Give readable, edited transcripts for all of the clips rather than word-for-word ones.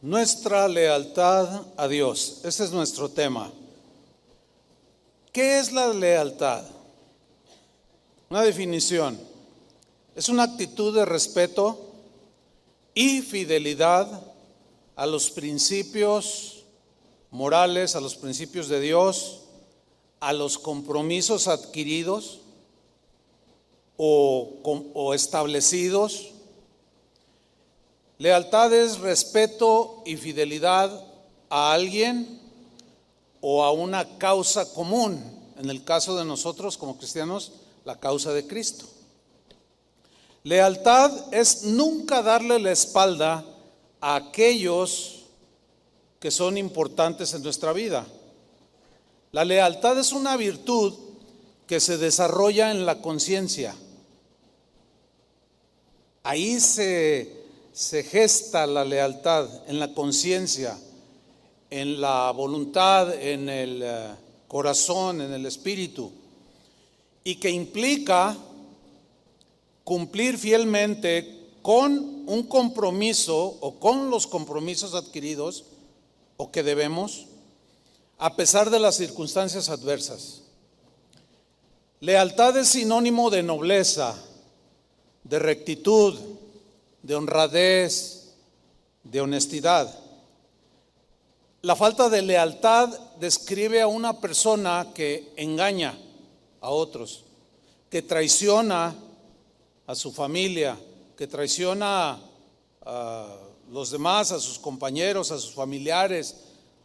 Nuestra lealtad a Dios. Ese es nuestro tema. ¿Qué es la lealtad? Una definición. Es una actitud de respeto y fidelidad a los principios morales, a los principios de Dios, a los compromisos adquiridos o establecidos. Lealtad es respeto y fidelidad a alguien o a una causa común. En el caso de nosotros como cristianos, la causa de Cristo. Lealtad es nunca darle la espalda a aquellos que son importantes en nuestra vida. La lealtad es una virtud que se desarrolla en la conciencia. Ahí se gesta la lealtad, en la conciencia, en la voluntad, en el corazón, en el espíritu, y que implica cumplir fielmente con un compromiso o con los compromisos adquiridos o que debemos, a pesar de las circunstancias adversas. Lealtad es sinónimo de nobleza, de rectitud, de honradez, de honestidad. La falta de lealtad describe a una persona que engaña a otros, que traiciona a su familia, que traiciona a los demás, a sus compañeros, a sus familiares,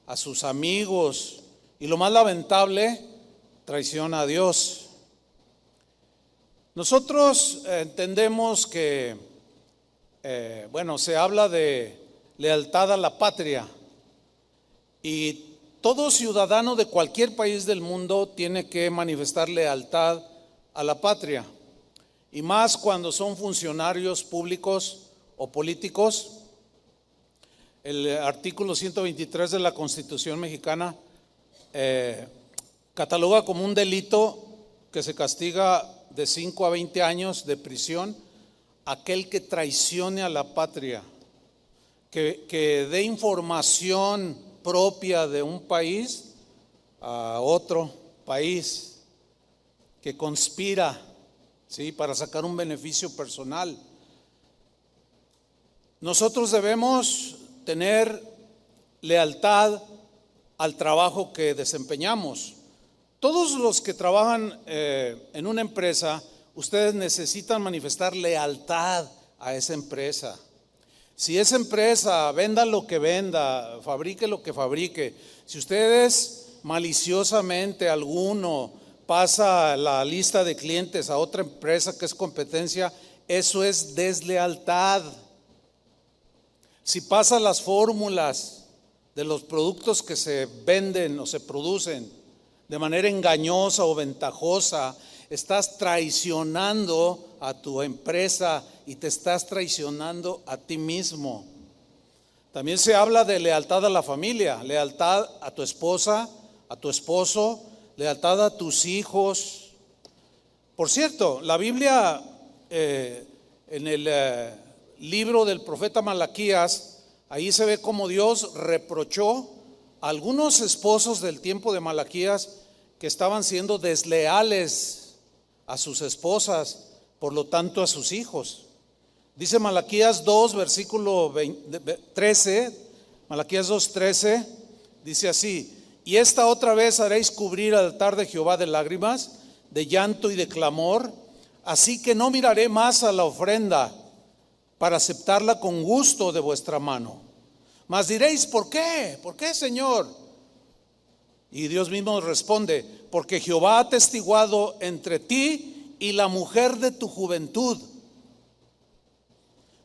a sus amigos, y lo más lamentable, traiciona a Dios. Nosotros entendemos que se habla de lealtad a la patria, y todo ciudadano de cualquier país del mundo tiene que manifestar lealtad a la patria, y más cuando son funcionarios públicos o políticos. El artículo 123 de la Constitución mexicana cataloga como un delito que se castiga de 5 a 20 años de prisión aquel que traicione a la patria, que dé información propia de un país a otro país, que conspira, ¿sí?, para sacar un beneficio personal. Nosotros debemos tener lealtad al trabajo que desempeñamos. Todos los que trabajan en una empresa, ustedes necesitan manifestar lealtad a esa empresa. Si esa empresa venda lo que venda, fabrique lo que fabrique, si ustedes maliciosamente alguno pasa la lista de clientes a otra empresa que es competencia, eso es deslealtad. Si pasa las fórmulas de los productos que se venden o se producen de manera engañosa o ventajosa, estás traicionando a tu empresa y te estás traicionando a ti mismo. También se habla de lealtad a la familia, lealtad a tu esposa, a tu esposo, lealtad a tus hijos. Por cierto, la Biblia en el libro del profeta Malaquías, ahí se ve cómo Dios reprochó a algunos esposos del tiempo de Malaquías que estaban siendo desleales a sus esposas, por lo tanto a sus hijos. Dice Malaquías 2, versículo 13, Malaquías 2:13, dice así: y esta otra vez haréis cubrir al altar de Jehová de lágrimas, de llanto y de clamor, así que no miraré más a la ofrenda para aceptarla con gusto de vuestra mano. Mas diréis, ¿por qué? ¿Por qué, Señor? Y Dios mismo responde: porque Jehová ha testiguado entre ti y la mujer de tu juventud,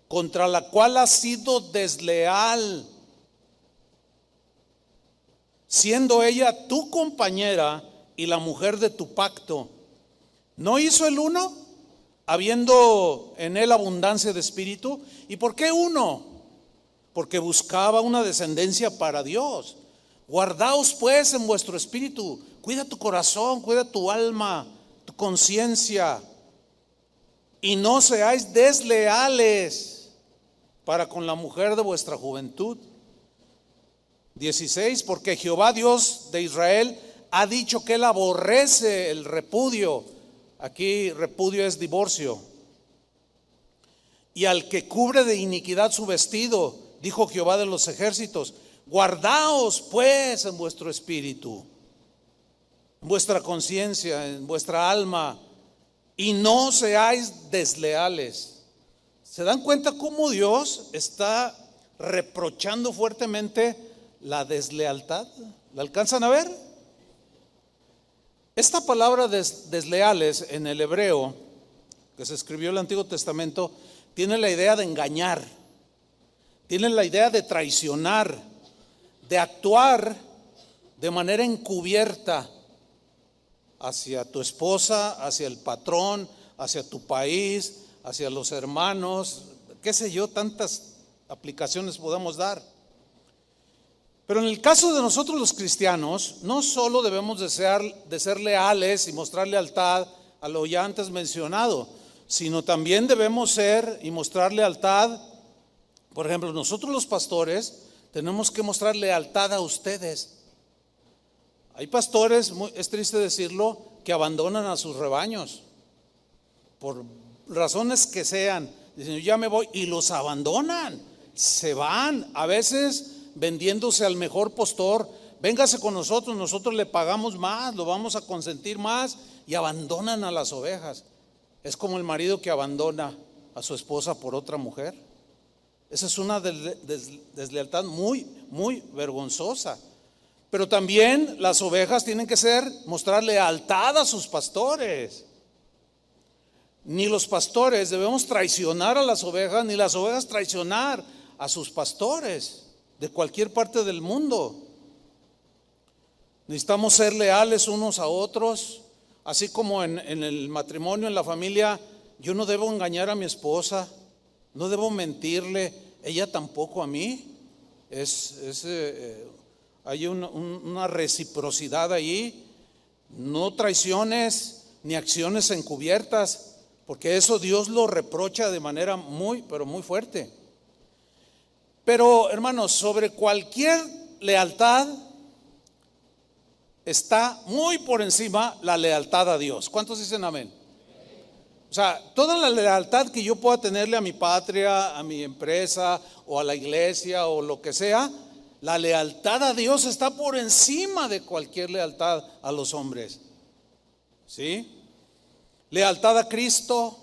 contra la cual has sido desleal, siendo ella tu compañera y la mujer de tu pacto. ¿No hizo el uno, habiendo en él abundancia de espíritu? ¿Y por qué uno? Porque buscaba una descendencia para Dios. Guardaos pues en vuestro espíritu, cuida tu corazón, cuida tu alma, tu conciencia, y no seáis desleales para con la mujer de vuestra juventud. 16, porque Jehová Dios de Israel ha dicho que él aborrece el repudio. Aquí repudio es divorcio. Y al que cubre de iniquidad su vestido, dijo Jehová de los ejércitos, guardaos pues en vuestro espíritu, en vuestra conciencia, en vuestra alma, y no seáis desleales. ¿Se dan cuenta cómo Dios está reprochando fuertemente la deslealtad? ¿La alcanzan a ver? Esta palabra desleales en el hebreo, que se escribió en el Antiguo Testamento, tiene la idea de engañar, tiene la idea de traicionar, de actuar de manera encubierta hacia tu esposa, hacia el patrón, hacia tu país, hacia los hermanos, qué sé yo, tantas aplicaciones podemos dar. Pero en el caso de nosotros los cristianos, no solo debemos de ser leales y mostrar lealtad a lo ya antes mencionado, sino también debemos ser y mostrar lealtad. Por ejemplo, nosotros los pastores tenemos que mostrar lealtad a ustedes. Hay pastores, es triste decirlo, que abandonan a sus rebaños por razones que sean. Dicen, ya me voy, y los abandonan, se van, a veces vendiéndose al mejor postor. Véngase con nosotros, nosotros le pagamos más, lo vamos a consentir más, y abandonan a las ovejas. Es como el marido que abandona a su esposa por otra mujer. Esa es una deslealtad muy, muy vergonzosa. Pero también las ovejas tienen que mostrar lealtad a sus pastores. Ni los pastores debemos traicionar a las ovejas, ni las ovejas traicionar a sus pastores de cualquier parte del mundo. Necesitamos ser leales unos a otros. Así como en el matrimonio, en la familia, yo no debo engañar a mi esposa, no debo mentirle, ella tampoco a mí. Hay una reciprocidad ahí. No traiciones ni acciones encubiertas, porque eso Dios lo reprocha de manera muy, pero muy fuerte. Pero hermanos, sobre cualquier lealtad está muy por encima la lealtad a Dios. ¿Cuántos dicen amén? O sea, toda la lealtad que yo pueda tenerle a mi patria, a mi empresa o a la iglesia o lo que sea, la lealtad a Dios está por encima de cualquier lealtad a los hombres. ¿Sí? Lealtad a Cristo,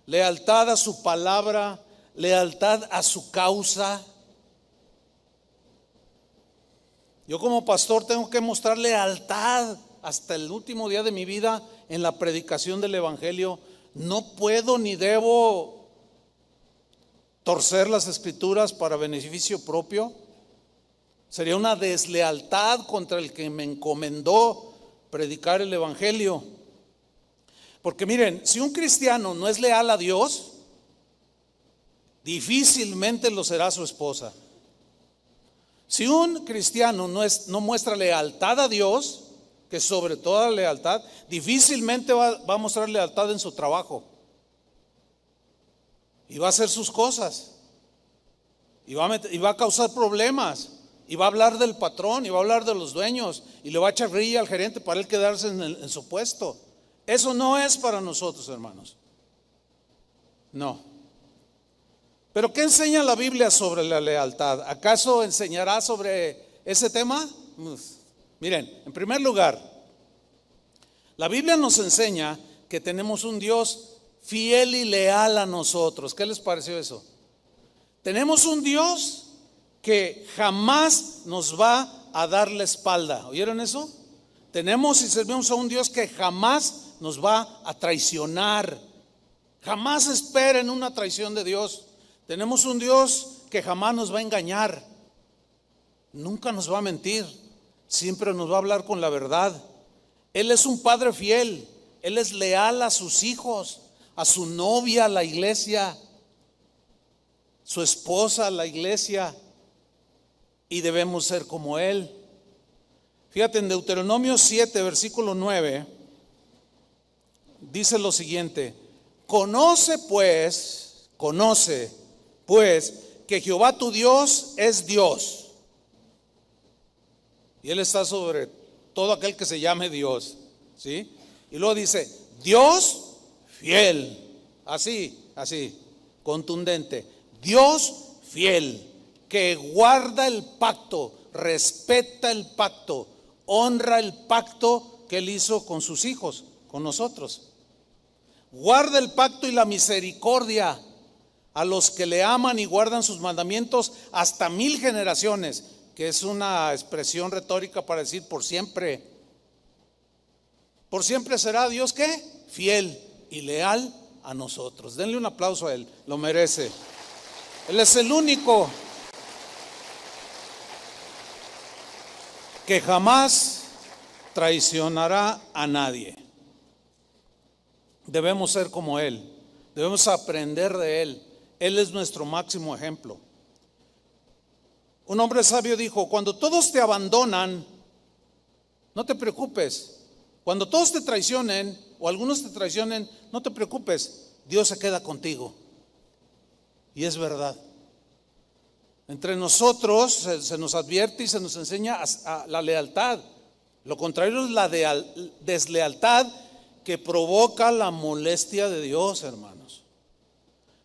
lealtad a su palabra, lealtad a su causa. Yo como pastor tengo que mostrar lealtad hasta el último día de mi vida en la predicación del evangelio. No puedo ni debo torcer las escrituras para beneficio propio. Sería una deslealtad contra el que me encomendó predicar el evangelio. Porque miren, si un cristiano no es leal a Dios, difícilmente lo será su esposa. Si un cristiano no muestra lealtad a Dios, que sobre toda lealtad, difícilmente va a mostrar lealtad en su trabajo. Y va a hacer sus cosas. Y va a causar problemas. Y va a hablar del patrón, y va a hablar de los dueños, y le va a echar grilla al gerente para él quedarse en su puesto. Eso no es para nosotros, hermanos. No. Pero ¿qué enseña la Biblia sobre la lealtad? ¿Acaso enseñará sobre ese tema? Miren, en primer lugar, la Biblia nos enseña que tenemos un Dios fiel y leal a nosotros. ¿Qué les pareció eso? Tenemos un Dios que jamás nos va a dar la espalda. ¿Oyeron eso? Tenemos y servimos a un Dios que jamás nos va a traicionar. Jamás esperen una traición de Dios. Tenemos un Dios que jamás nos va a engañar. Nunca nos va a mentir. Siempre nos va a hablar con la verdad. Él es un padre fiel. Él es leal a sus hijos, a su novia, a la iglesia, su esposa, a la iglesia. Y debemos ser como Él. Fíjate, en Deuteronomio 7, versículo 9, dice lo siguiente: conoce pues que Jehová tu Dios es Dios. y Él está sobre todo aquel que se llame Dios, ¿sí? Y luego dice, Dios fiel, así, contundente. Dios fiel, que guarda el pacto, respeta el pacto, honra el pacto que Él hizo con sus hijos, con nosotros. Guarda el pacto y la misericordia a los que le aman y guardan sus mandamientos hasta 1000 generaciones, que es una expresión retórica para decir por siempre. Por siempre será Dios, ¿qué? Fiel y leal a nosotros. Denle un aplauso a Él, lo merece. Él es el único que jamás traicionará a nadie. Debemos ser como Él, debemos aprender de Él. Él es nuestro máximo ejemplo. Un hombre sabio dijo, cuando todos te abandonan, no te preocupes. Cuando todos te traicionen o algunos te traicionen, no te preocupes, Dios se queda contigo. Y es verdad. Entre nosotros se nos advierte y se nos enseña a la lealtad. Lo contrario es la deslealtad que provoca la molestia de Dios, hermanos.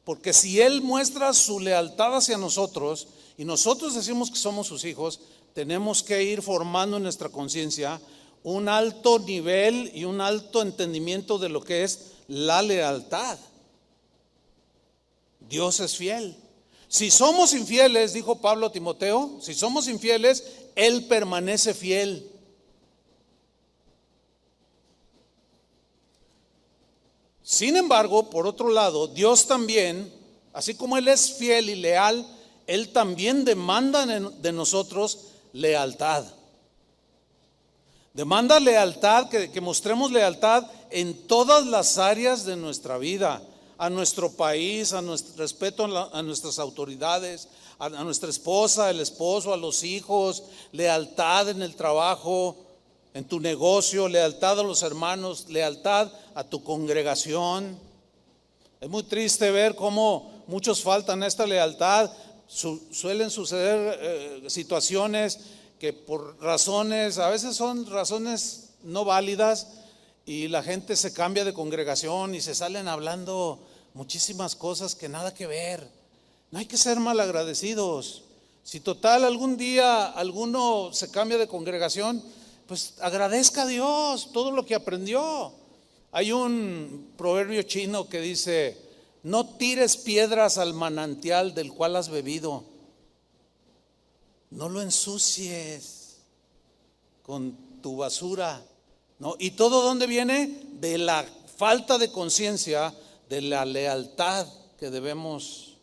Porque si Él muestra su lealtad hacia nosotros y nosotros decimos que somos sus hijos, tenemos que ir formando en nuestra conciencia un alto nivel y un alto entendimiento de lo que es la lealtad. Dios es fiel. Si somos infieles, dijo Pablo a Timoteo, si somos infieles, Él permanece fiel. Sin embargo, por otro lado, Dios también, así como Él es fiel y leal, Él también demanda de nosotros lealtad. Demanda lealtad, que mostremos lealtad en todas las áreas de nuestra vida, a nuestro país, a nuestro respeto a nuestras autoridades, a nuestra esposa, el esposo, a los hijos, lealtad en el trabajo, en tu negocio, lealtad a los hermanos, lealtad a tu congregación. Es muy triste ver cómo muchos faltan a esta lealtad. Suelen suceder situaciones que por razones, a veces son razones no válidas, y la gente se cambia de congregación y se salen hablando muchísimas cosas que nada que ver. No hay que ser malagradecidos. Si total algún día alguno se cambia de congregación, pues agradezca a Dios todo lo que aprendió. Hay un proverbio chino que dice, no tires piedras al manantial del cual has bebido. No lo ensucies con tu basura, ¿no? ¿Y todo dónde viene? De la falta de conciencia de la lealtad que debemos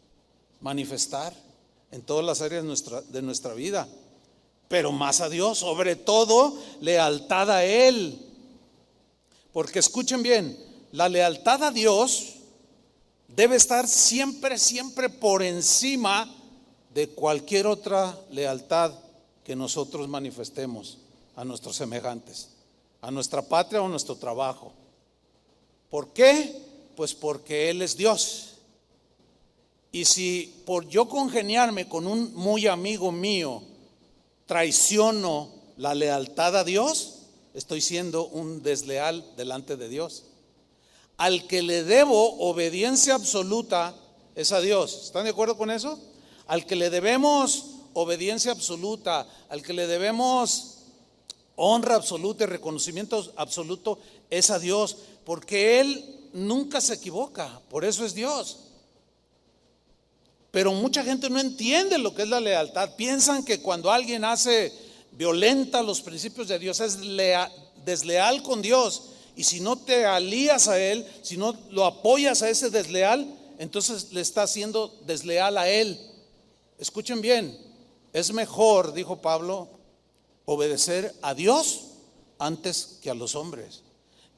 manifestar en todas las áreas de nuestra vida. Pero más a Dios, sobre todo lealtad a Él. Porque escuchen bien, la lealtad a Dios debe estar siempre, siempre por encima de cualquier otra lealtad que nosotros manifestemos a nuestros semejantes, a nuestra patria o a nuestro trabajo. ¿Por qué? Pues porque Él es Dios. Y si por yo congeniarme con un muy amigo mío traiciono la lealtad a Dios, estoy siendo un desleal delante de Dios. Al que le debo obediencia absoluta es a Dios. ¿Están de acuerdo con eso? Al que le debemos obediencia absoluta, al que le debemos honra absoluta y reconocimiento absoluto es a Dios, porque Él nunca se equivoca, por eso es Dios. Pero mucha gente no entiende lo que es la lealtad. Piensan que cuando alguien violenta los principios de Dios, es desleal con Dios. Y si no te alías a Él, si no lo apoyas a ese desleal, entonces le estás siendo desleal a Él. Escuchen bien, es mejor, dijo Pablo, obedecer a Dios antes que a los hombres.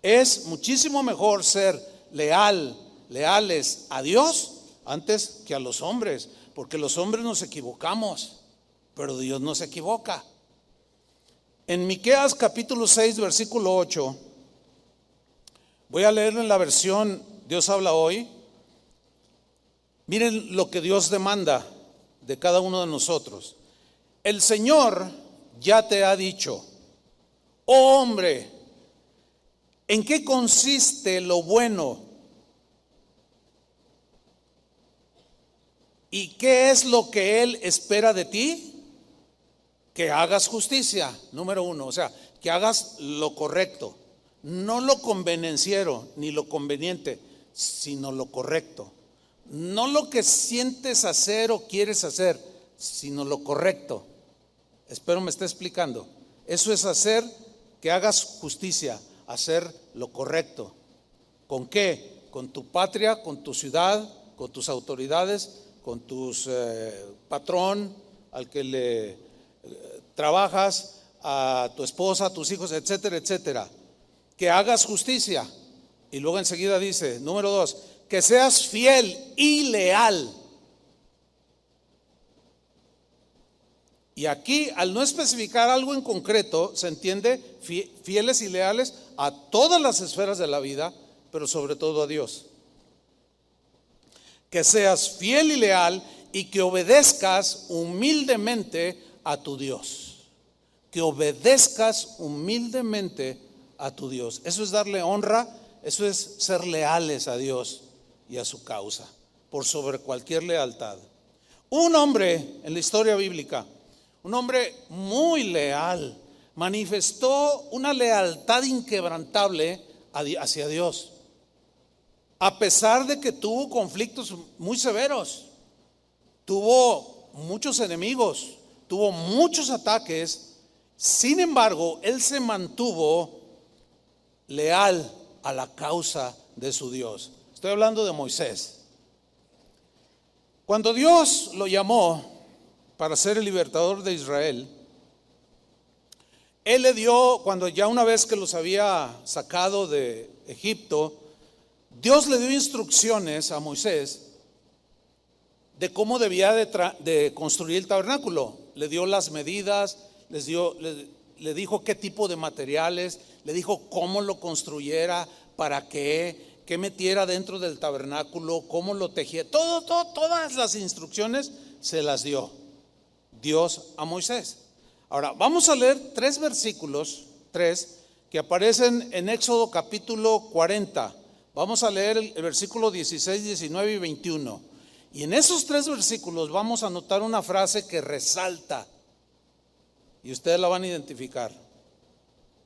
Es muchísimo mejor ser leales a Dios antes que a los hombres, porque los hombres nos equivocamos, pero Dios no se equivoca. En Miqueas capítulo 6 versículo 8, voy a leerlo en la versión Dios habla hoy. Miren lo que Dios demanda de cada uno de nosotros. El Señor ya te ha dicho, oh hombre, ¿en qué consiste lo bueno? ¿Y qué es lo que Él espera de ti? Que hagas justicia, número uno, o sea, que hagas lo correcto, no lo convenenciero ni lo conveniente, sino lo correcto. No lo que sientes hacer o quieres hacer, sino lo correcto. Espero me esté explicando. Eso es hacer, que hagas justicia, hacer lo correcto. ¿Con qué? Con tu patria, con tu ciudad, con tus autoridades, con tus patrón, al que le trabajas, a tu esposa, a tus hijos, etcétera, etcétera. Que hagas justicia. Y luego enseguida dice, número 2, que seas fiel y leal. Y aquí, al no especificar algo en concreto, se entiende fieles y leales a todas las esferas de la vida, pero sobre todo a Dios. Que seas fiel y leal y que obedezcas humildemente a tu Dios. Que obedezcas humildemente a tu Dios. Eso es darle honra, eso es ser leales a Dios y a su causa, por sobre cualquier lealtad. Un hombre en la historia bíblica, un hombre muy leal, manifestó una lealtad inquebrantable hacia Dios, a pesar de que tuvo conflictos muy severos, tuvo muchos enemigos, tuvo muchos ataques. Sin embargo, él se mantuvo leal a la causa de su Dios. Estoy hablando de Moisés. Cuando Dios lo llamó para ser el libertador de Israel, Él le dio, cuando ya una vez que los había sacado de Egipto, Dios le dio instrucciones a Moisés de cómo debía de construir el tabernáculo. Le dio las medidas, le dijo qué tipo de materiales, le dijo cómo lo construyera, para qué metiera dentro del tabernáculo, cómo lo tejía. Todas las instrucciones se las dio Dios a Moisés. Ahora, vamos a leer 3 versículos, 3, que aparecen en Éxodo capítulo 40. Vamos a leer el versículo 16, 19 y 21. Y en esos 3 versículos vamos a notar una frase que resalta, y ustedes la van a identificar.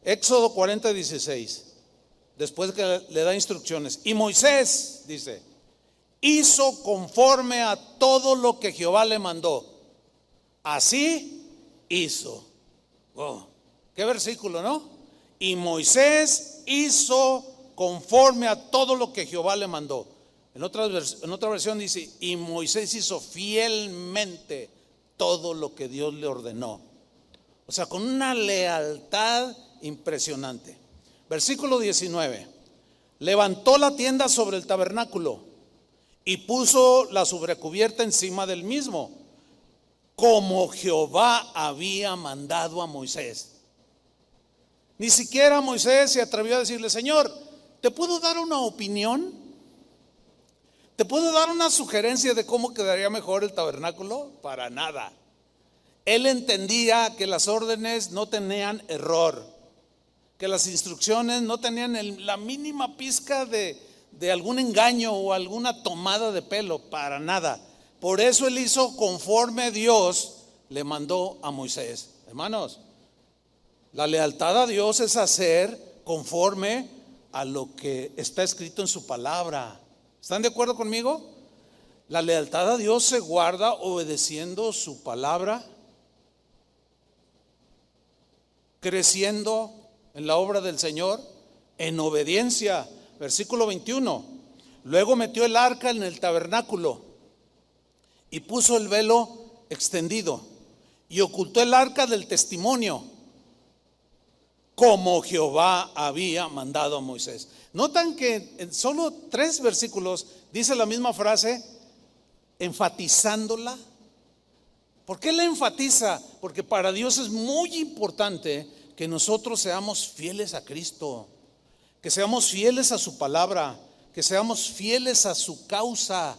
Éxodo 40, 16. Después que le da instrucciones. Y Moisés, dice, hizo conforme a todo lo que Jehová le mandó. Así hizo. Oh, qué versículo, ¿no? Y Moisés hizo conforme a todo lo que Jehová le mandó. En otra versión dice, y Moisés hizo fielmente todo lo que Dios le ordenó. O sea, con una lealtad impresionante. Versículo 19. Levantó la tienda sobre el tabernáculo y puso la sobrecubierta encima del mismo, como Jehová había mandado a Moisés. Ni siquiera Moisés se atrevió a decirle, Señor, ¿te puedo dar una opinión? ¿Te puedo dar una sugerencia de cómo quedaría mejor el tabernáculo? Para nada. Él entendía que las órdenes no tenían error, que las instrucciones no tenían la mínima pizca de algún engaño o alguna tomada de pelo, para nada. Por eso él hizo conforme Dios le mandó a Moisés. Hermanos, la lealtad a Dios es hacer conforme a lo que está escrito en su palabra. ¿Están de acuerdo conmigo? La lealtad a Dios se guarda obedeciendo su palabra, creciendo en la obra del Señor, en obediencia. Versículo 21. Luego metió el arca en el tabernáculo y puso el velo extendido y ocultó el arca del testimonio, como Jehová había mandado a Moisés. Notan que en solo 3 versículos dice la misma frase, enfatizándola. ¿Por qué la enfatiza? Porque para Dios es muy importante que nosotros seamos fieles a Cristo, que seamos fieles a su palabra, que seamos fieles a su causa.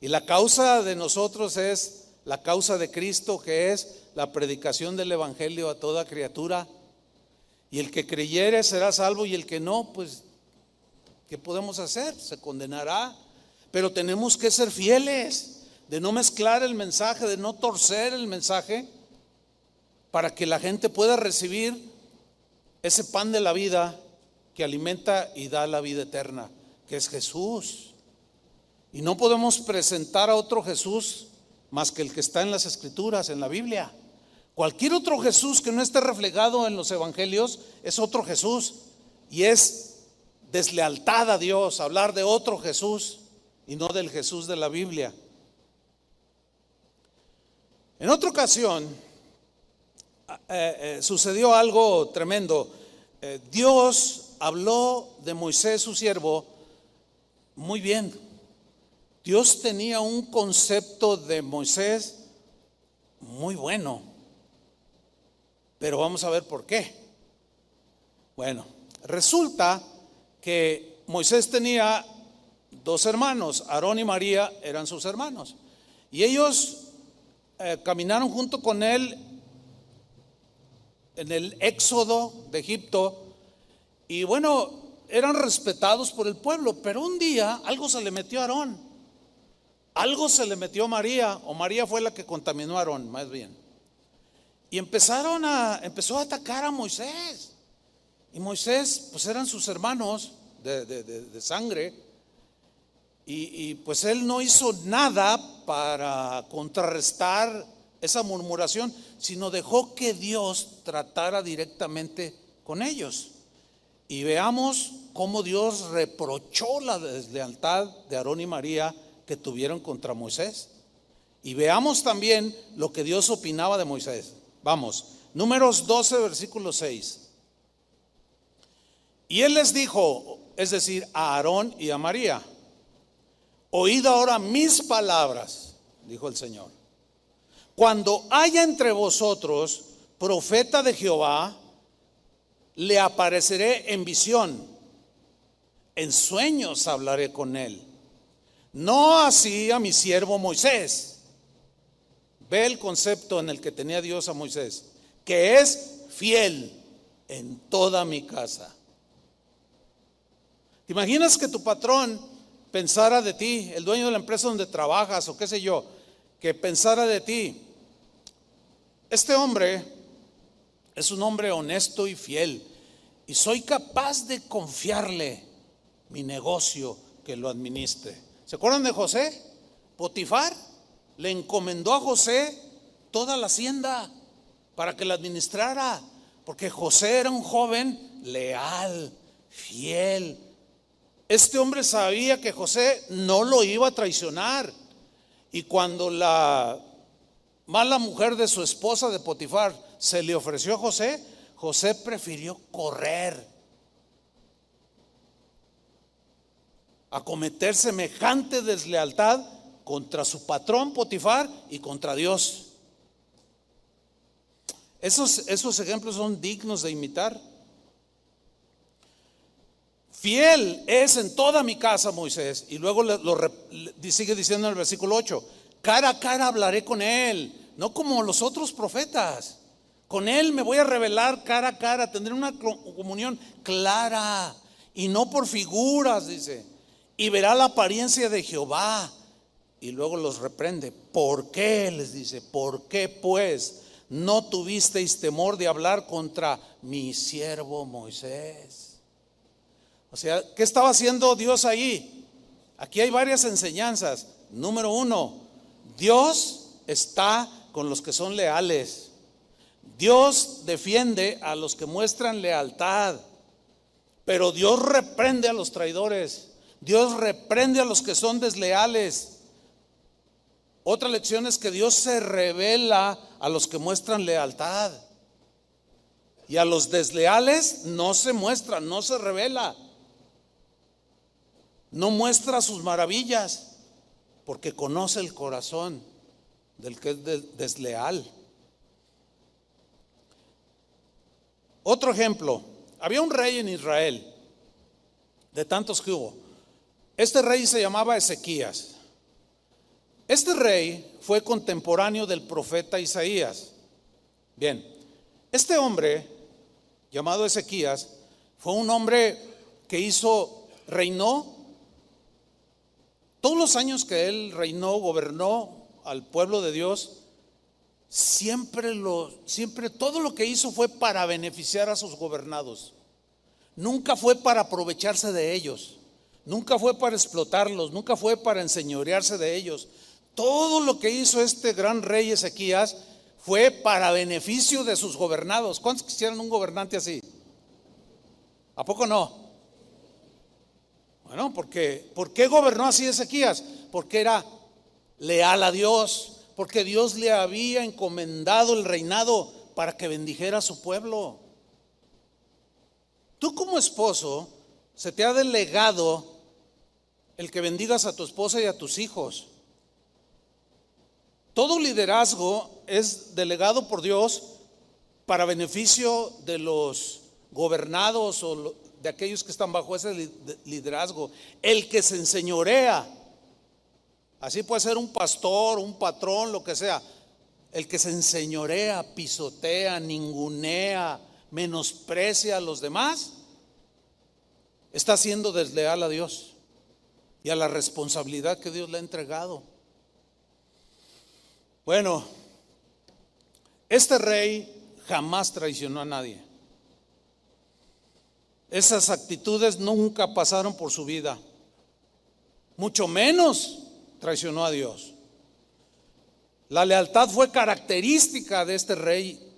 Y la causa de nosotros es la causa de Cristo, que es la predicación del evangelio a toda criatura. Y el que creyere será salvo, y el que no, pues, ¿qué podemos hacer? Se condenará. Pero tenemos que ser fieles, de no mezclar el mensaje, de no torcer el mensaje, para que la gente pueda recibir ese pan de la vida que alimenta y da la vida eterna, que es Jesús. Y no podemos presentar a otro Jesús más que el que está en las Escrituras, en la Biblia. Cualquier otro Jesús que no esté reflejado en los evangelios es otro Jesús, y es deslealtad a Dios hablar de otro Jesús y no del Jesús de la Biblia. En otra ocasión sucedió algo tremendo. Dios habló de Moisés, su siervo, muy bien. Dios tenía un concepto de Moisés muy bueno, pero vamos a ver por qué. Bueno, resulta que Moisés tenía dos hermanos, Aarón y María eran sus hermanos, y ellos caminaron junto con él en el éxodo de Egipto, y bueno, eran respetados por el pueblo. Pero un día algo se le metió a Aarón, algo se le metió a María, o María fue la que contaminó a Aarón, más bien. Y empezó a atacar a Moisés. Y Moisés, pues eran sus hermanos de sangre. Y pues él no hizo nada para contrarrestar esa murmuración, sino dejó que Dios tratara directamente con ellos. Y veamos cómo Dios reprochó la deslealtad de Aarón y María que tuvieron contra Moisés. Y veamos también lo que Dios opinaba de Moisés. Vamos, Números 12, versículo 6. Y él les dijo, es decir, a Aarón y a María: oíd ahora mis palabras, dijo el Señor. Cuando haya entre vosotros profeta de Jehová, le apareceré en visión, en sueños hablaré con él. No así a mi siervo Moisés. Ve el concepto en el que tenía Dios a Moisés, que es fiel en toda mi casa. ¿Te imaginas que tu patrón pensara de ti, el dueño de la empresa donde trabajas o qué sé yo, que pensara de ti: este hombre es un hombre honesto y fiel, y soy capaz de confiarle mi negocio que lo administre? ¿Se acuerdan de José? Potifar le encomendó a José toda la hacienda para que la administrara, porque José era un joven leal, fiel. Este hombre sabía que José no lo iba a traicionar, y cuando la mala mujer de su esposa de Potifar se le ofreció a José, José prefirió correr a cometer semejante deslealtad contra su patrón Potifar y contra Dios. Esos ejemplos son dignos de imitar. Fiel es en toda mi casa Moisés. Y luego sigue diciendo en el versículo 8: cara a cara hablaré con él, no como los otros profetas. Con él me voy a revelar cara a cara, tendré una comunión clara y no por figuras, dice. Y verá la apariencia de Jehová. Y luego los reprende. ¿Por qué? Les dice, ¿por qué pues no tuvisteis temor de hablar contra mi siervo Moisés? O sea, ¿qué estaba haciendo Dios ahí? Aquí hay varias enseñanzas. Número 1, Dios está con los que son leales. Dios defiende a los que muestran lealtad, pero Dios reprende a los traidores. Dios reprende a los que son desleales. Otra lección es que Dios se revela a los que muestran lealtad, y a los desleales no se muestra, no se revela, no muestra sus maravillas, porque conoce el corazón del que es desleal. Otro ejemplo: había un rey en Israel, de tantos que hubo. Este rey se llamaba Ezequías. Este rey fue contemporáneo del profeta Isaías. Bien, este hombre llamado Ezequías fue un hombre que reinó todos los años que él reinó, gobernó al pueblo de Dios. Siempre todo lo que hizo fue para beneficiar a sus gobernados. Nunca fue para aprovecharse de ellos, nunca fue para explotarlos, nunca fue para enseñorearse de ellos. Todo lo que hizo este gran rey Ezequías fue para beneficio de sus gobernados. ¿Cuántos quisieran un gobernante así? ¿A poco no? Bueno, ¿por qué gobernó así Ezequías? Porque era leal a Dios, porque Dios le había encomendado el reinado para que bendijera a su pueblo. Tú como esposo, se te ha delegado el que bendigas a tu esposa y a tus hijos. Todo liderazgo es delegado por Dios para beneficio de los gobernados o de aquellos que están bajo ese liderazgo. El que se enseñorea, así puede ser un pastor, un patrón, lo que sea. El que se enseñorea, pisotea, ningunea, menosprecia a los demás, está siendo desleal a Dios y a la responsabilidad que Dios le ha entregado. Bueno, este rey jamás traicionó a nadie. Esas actitudes nunca pasaron por su vida, mucho menos traicionó a Dios. La lealtad fue característica de este rey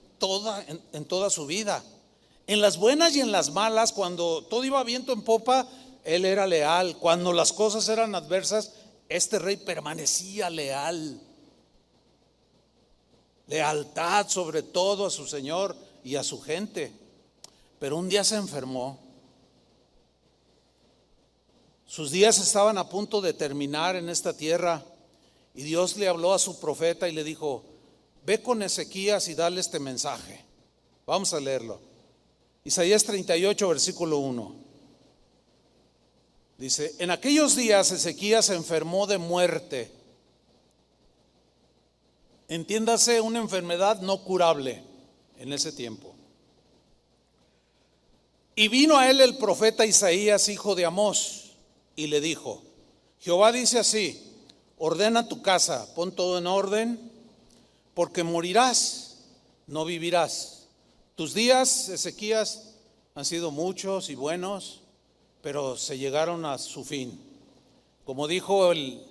en toda su vida. En las buenas y en las malas, cuando todo iba viento en popa, él era leal. Cuando las cosas eran adversas, este rey permanecía leal. Lealtad sobre todo a su Señor y a su gente. Pero un día se enfermó. Sus días estaban a punto de terminar en esta tierra. Y Dios le habló a su profeta y le dijo: ve con Ezequías y dale este mensaje. Vamos a leerlo. Isaías 38, versículo 1. Dice: en aquellos días Ezequías se enfermó de muerte. Entiéndase, una enfermedad no curable en ese tiempo. Y vino a él el profeta Isaías, hijo de Amós, y le dijo: Jehová dice así: ordena tu casa, pon todo en orden, porque morirás, no vivirás. Tus días, Ezequías, han sido muchos y buenos, pero se llegaron a su fin. Como dijo el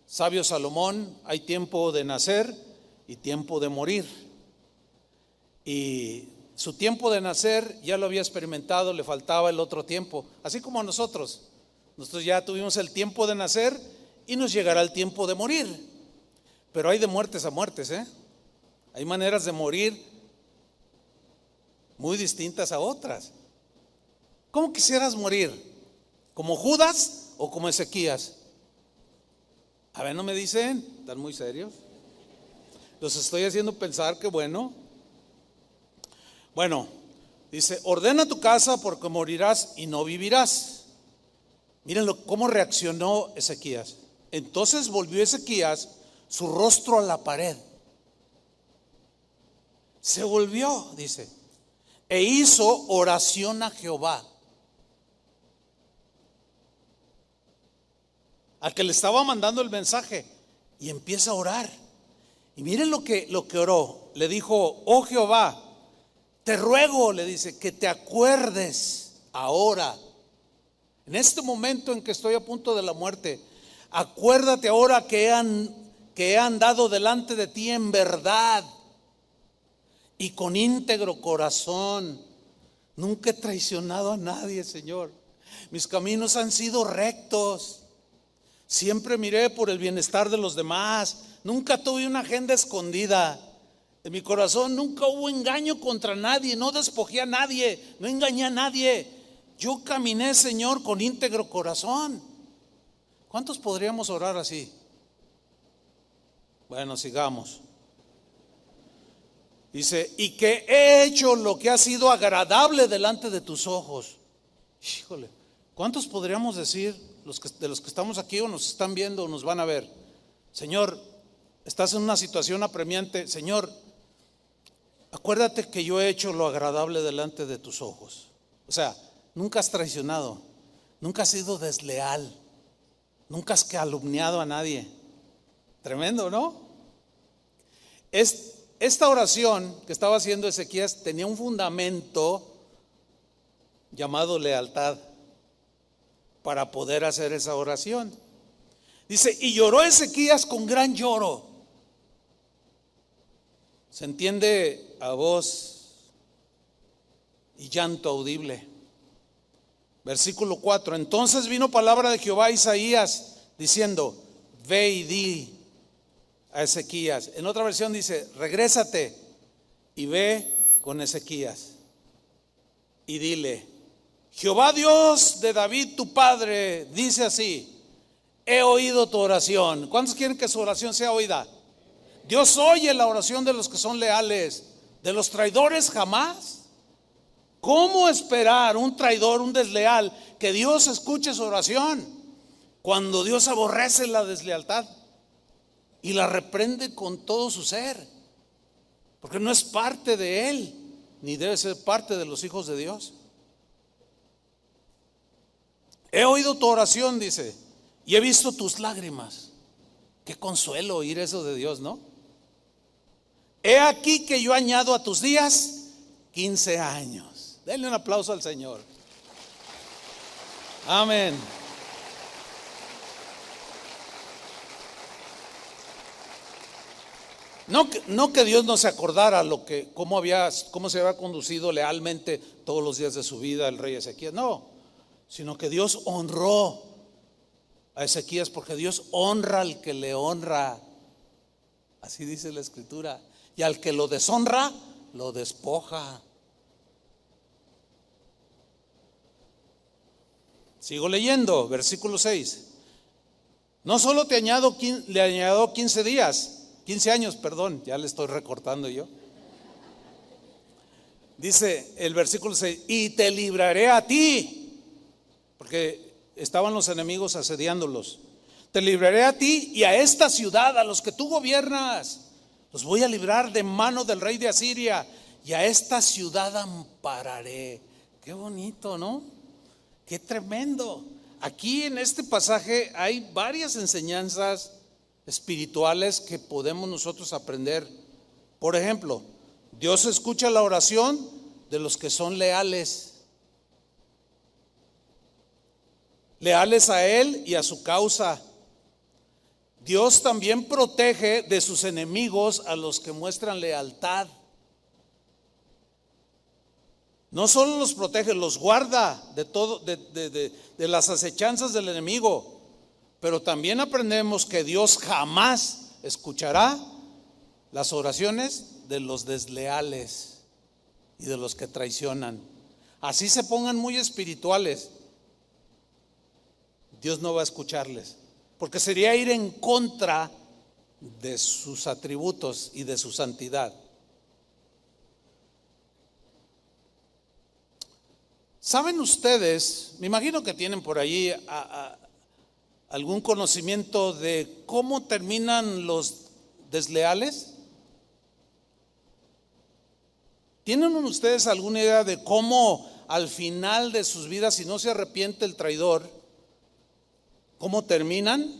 sabio Salomón, hay tiempo de nacer y tiempo de morir. Y su tiempo de nacer ya lo había experimentado, le faltaba el otro tiempo, así como a nosotros. Nosotros ya tuvimos el tiempo de nacer y nos llegará el tiempo de morir. Pero hay de muertes a muertes, Hay maneras de morir muy distintas a otras. ¿Cómo quisieras morir? ¿Como Judas o como Ezequías? A ver, no me dicen, están muy serios. Los estoy haciendo pensar que bueno, dice: ordena tu casa porque morirás y no vivirás. Mírenlo cómo reaccionó Ezequías. Entonces volvió Ezequías su rostro a la pared. Se volvió, dice, e hizo oración a Jehová, al que le estaba mandando el mensaje, y empieza a orar. Y miren lo que oró. Le dijo: oh Jehová, te ruego, le dice, que te acuerdes ahora, en este momento en que estoy a punto de la muerte. Acuérdate ahora que he andado delante de ti en verdad y con íntegro corazón. Nunca he traicionado a nadie, Señor. Mis caminos han sido rectos. Siempre miré por el bienestar de los demás. Nunca tuve una agenda escondida. En mi corazón nunca hubo engaño contra nadie. No despojé a nadie, no engañé a nadie. Yo caminé, Señor, con íntegro corazón. ¿Cuántos podríamos orar así? Bueno, sigamos. Dice: y que he hecho lo que ha sido agradable delante de tus ojos. Híjole, ¿cuántos podríamos decir, de los que estamos aquí o nos están viendo o nos van a ver? Señor, Estás en una situación apremiante. Señor, acuérdate que yo he hecho lo agradable delante de tus ojos. O sea, nunca has traicionado, nunca has sido desleal, nunca has calumniado a nadie. Tremendo, ¿no? Esta oración que estaba haciendo Ezequías tenía un fundamento llamado lealtad para poder hacer esa oración. Dice, y lloró Ezequías con gran lloro. Se entiende a voz y llanto audible. Versículo 4. Entonces vino palabra de Jehová a Isaías diciendo, ve y di a Ezequías. En otra versión dice, regrésate y ve con Ezequías y dile, Jehová Dios de David tu padre dice así, he oído tu oración. ¿Cuántos quieren que su oración sea oída? Dios oye la oración de los que son leales, de los traidores jamás. ¿Cómo esperar un traidor, un desleal, que Dios escuche su oración cuando Dios aborrece la deslealtad y la reprende con todo su ser? Porque no es parte de él, ni debe ser parte de los hijos de Dios. He oído tu oración, dice, y he visto tus lágrimas. Qué consuelo oír eso de Dios, ¿no? He aquí que yo añado a tus días 15 años. Denle un aplauso al Señor. Amén. No que Dios no se acordara cómo se había conducido lealmente todos los días de su vida el rey Ezequías, no, sino que Dios honró a Ezequías, porque Dios honra al que le honra. Así dice la Escritura. Y al que lo deshonra, lo despoja. Sigo leyendo, versículo 6. No solo le añado 15 años, perdón, ya le estoy recortando yo. Dice el versículo 6, y te libraré a ti, porque estaban los enemigos asediándolos. Te libraré a ti y a esta ciudad, a los que tú gobiernas. Los voy a librar de mano del rey de Asiria, y a esta ciudad ampararé. Qué bonito, ¿no? Qué tremendo. Aquí en este pasaje hay varias enseñanzas espirituales que podemos nosotros aprender. Por ejemplo, Dios escucha la oración de los que son leales a Él y a su causa. Dios también protege de sus enemigos a los que muestran lealtad. No solo los protege, los guarda de todo, de las acechanzas del enemigo. Pero también aprendemos que Dios jamás escuchará las oraciones de los desleales y de los que traicionan. Así se pongan muy espirituales, Dios no va a escucharles, porque sería ir en contra de sus atributos y de su santidad. ¿Saben ustedes? Me imagino que tienen por allí algún conocimiento de cómo terminan los desleales. ¿Tienen ustedes alguna idea de cómo al final de sus vidas, si no se arrepiente el traidor, cómo terminan?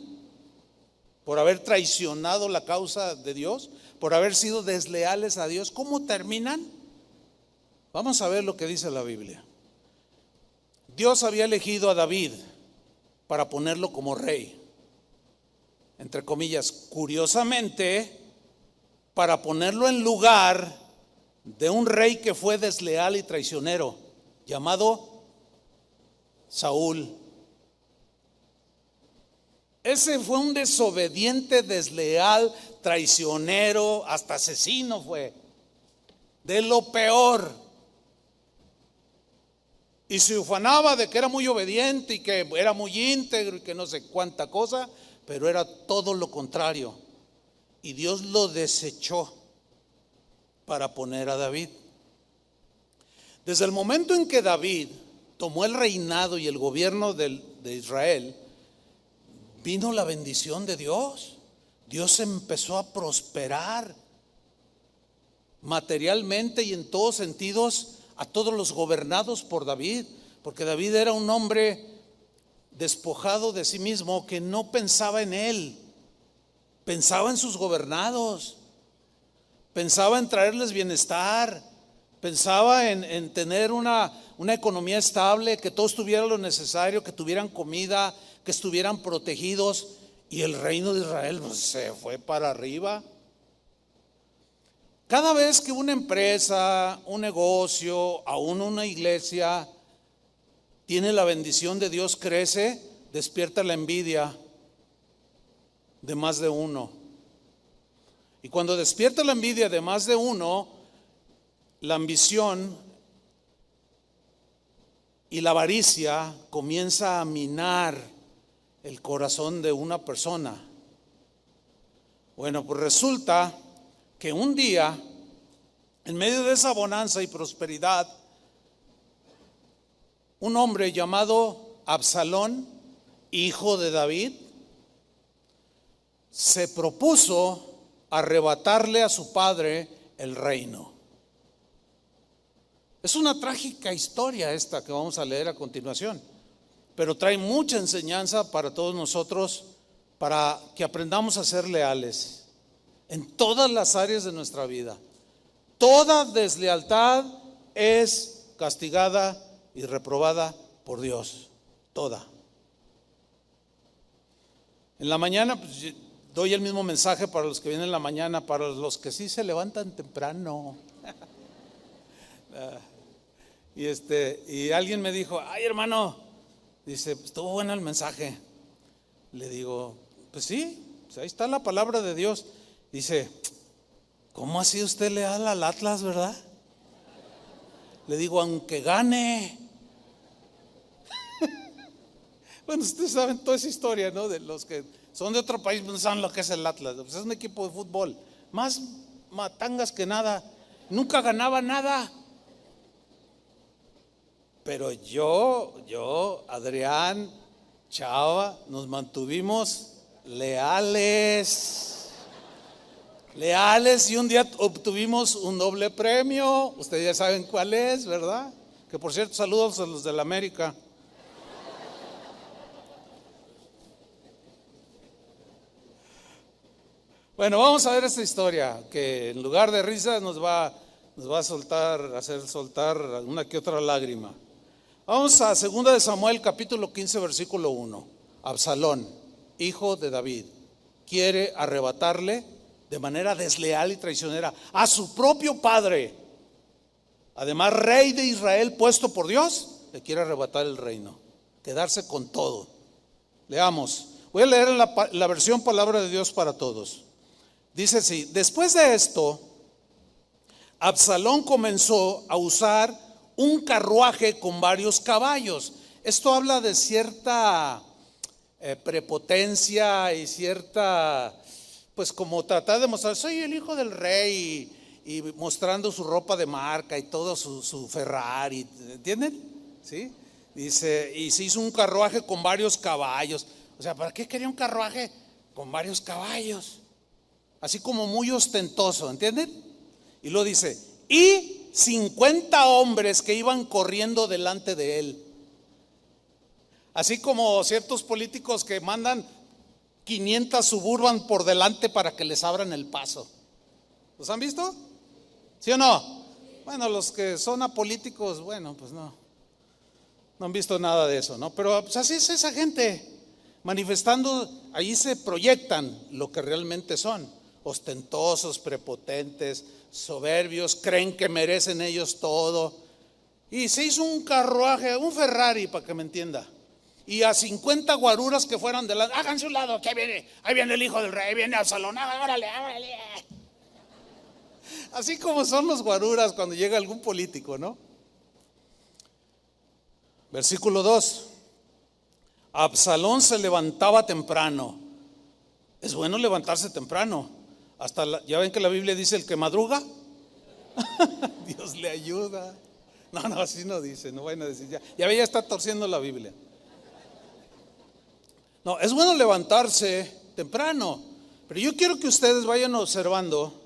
Por haber traicionado la causa de Dios, por haber sido desleales a Dios, ¿cómo terminan? Vamos a ver lo que dice la Biblia. Dios había elegido a David para ponerlo como rey, entre comillas, curiosamente, para ponerlo en lugar de un rey que fue desleal y traicionero, llamado Saúl. Ese fue un desobediente, desleal, traicionero, hasta asesino fue, de lo peor. Y se ufanaba de que era muy obediente y que era muy íntegro y que no sé cuánta cosa, pero era todo lo contrario. Y Dios lo desechó para poner a David. Desde el momento en que David tomó el reinado y el gobierno de Israel, vino la bendición de Dios. Dios empezó a prosperar materialmente y en todos sentidos a todos los gobernados por David, porque David era un hombre despojado de sí mismo que no pensaba en él, pensaba en sus gobernados, pensaba en traerles bienestar, pensaba en tener una economía estable, que todos tuvieran lo necesario, que tuvieran comida, que estuvieran protegidos, y el reino de Israel pues, se fue para arriba. Cada vez que una empresa, un negocio, aún una iglesia tiene la bendición de Dios, crece, despierta la envidia de más de uno. Y cuando despierta la envidia de más de uno, la ambición y la avaricia comienza a minar el corazón de una persona. Bueno, pues resulta que un día, en medio de esa bonanza y prosperidad, un hombre llamado Absalón, hijo de David, se propuso arrebatarle a su padre el reino. Es una trágica historia esta que vamos a leer a continuación, pero trae mucha enseñanza para todos nosotros, para que aprendamos a ser leales en todas las áreas de nuestra vida. Toda deslealtad es castigada y reprobada por Dios, toda. En la mañana pues, doy el mismo mensaje para los que vienen en la mañana, para los que sí se levantan temprano. Y alguien me dijo, ay hermano, dice, estuvo bueno el mensaje. Le digo, pues sí, pues ahí está la palabra de Dios. Dice, ¿cómo ha sido usted leal al Atlas, verdad? Le digo, aunque gane. Bueno, ustedes saben toda esa historia, ¿no? De los que son de otro país, no saben lo que es el Atlas. Pues es un equipo de fútbol, más matangas que nada, nunca ganaba nada. Pero yo, Adrián, Chava, nos mantuvimos leales, y un día obtuvimos un doble premio. Ustedes ya saben cuál es, ¿verdad? Que por cierto, saludos a los de la América. Bueno, vamos a ver esta historia que en lugar de risa nos va a hacer soltar una que otra lágrima. Vamos a 2 de Samuel capítulo 15 versículo 1. Absalón, hijo de David, quiere arrebatarle de manera desleal y traicionera a su propio padre. Además, rey de Israel puesto por Dios, le quiere arrebatar el reino, quedarse con todo. Leamos. Voy a leer en la versión Palabra de Dios para Todos. Dice así: después de esto, Absalón comenzó a usar un carruaje con varios caballos. Esto habla de cierta prepotencia y cierta, pues como tratar de mostrar, soy el hijo del rey, y mostrando su ropa de marca y todo su Ferrari, ¿entienden? ¿Sí? Dice, y se hizo un carruaje con varios caballos. O sea, ¿para qué quería un carruaje con varios caballos? Así como muy ostentoso, ¿entienden? Y luego dice, y 50 hombres que iban corriendo delante de él. Así como ciertos políticos que mandan 500 Suburban por delante para que les abran el paso. ¿Los han visto? ¿Sí o no? Bueno, los que son apolíticos, bueno, pues no han visto nada de eso, ¿no? Pero pues así es esa gente, manifestando, ahí se proyectan lo que realmente son, ostentosos, prepotentes, soberbios, creen que merecen ellos todo. Y se hizo un carruaje, un Ferrari, para que me entienda, y a 50 guaruras que fueran delante, háganse un lado, que ahí viene el hijo del rey, viene Absalón, órale. Así como son los guaruras cuando llega algún político, ¿no? Versículo 2. Absalón se levantaba temprano. Es bueno levantarse temprano. Ya ven que la Biblia dice el que madruga, Dios le ayuda. No, así no dice, no vayan a decir, ya está torciendo la Biblia. No, es bueno levantarse temprano, Pero yo quiero que ustedes vayan observando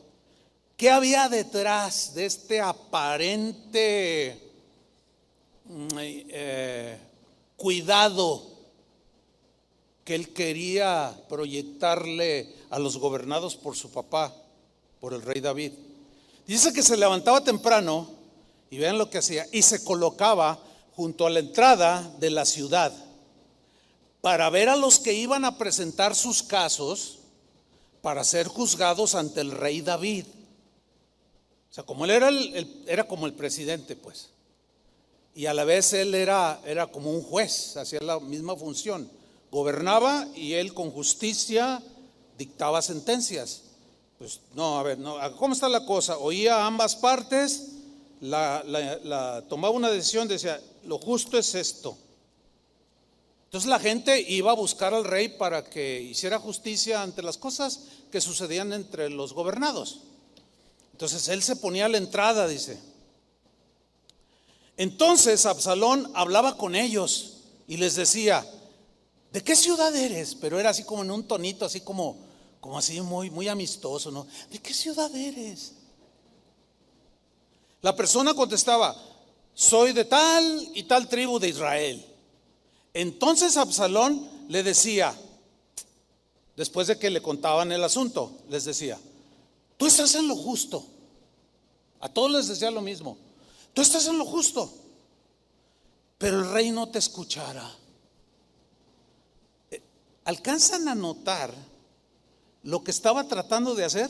qué había detrás de este aparente cuidado que él quería proyectarle a los gobernados por su papá, por el rey David. Dice que se levantaba temprano, y vean lo que hacía, y se colocaba junto a la entrada de la ciudad para ver a los que iban a presentar sus casos para ser juzgados ante el rey David. O sea, como él era como el presidente, pues, y a la vez él era como un juez, hacía la misma función, gobernaba y él con justicia dictaba sentencias. Pues no, a ver, no, ¿cómo está la cosa? Oía ambas partes, tomaba una decisión, decía, lo justo es esto. Entonces la gente iba a buscar al rey para que hiciera justicia ante las cosas que sucedían entre los gobernados. Entonces él se ponía a la entrada, dice. Entonces Absalón hablaba con ellos y les decía, ¿de qué ciudad eres? Pero era así como en un tonito, así como así muy, muy amistoso, ¿no? ¿De qué ciudad eres? La persona contestaba, soy de tal y tal tribu de Israel. Entonces Absalón le decía, después de que le contaban el asunto, les decía, tú estás en lo justo. A todos les decía lo mismo, tú estás en lo justo, pero el rey no te escuchará. ¿Alcanzan a notar lo que estaba tratando de hacer?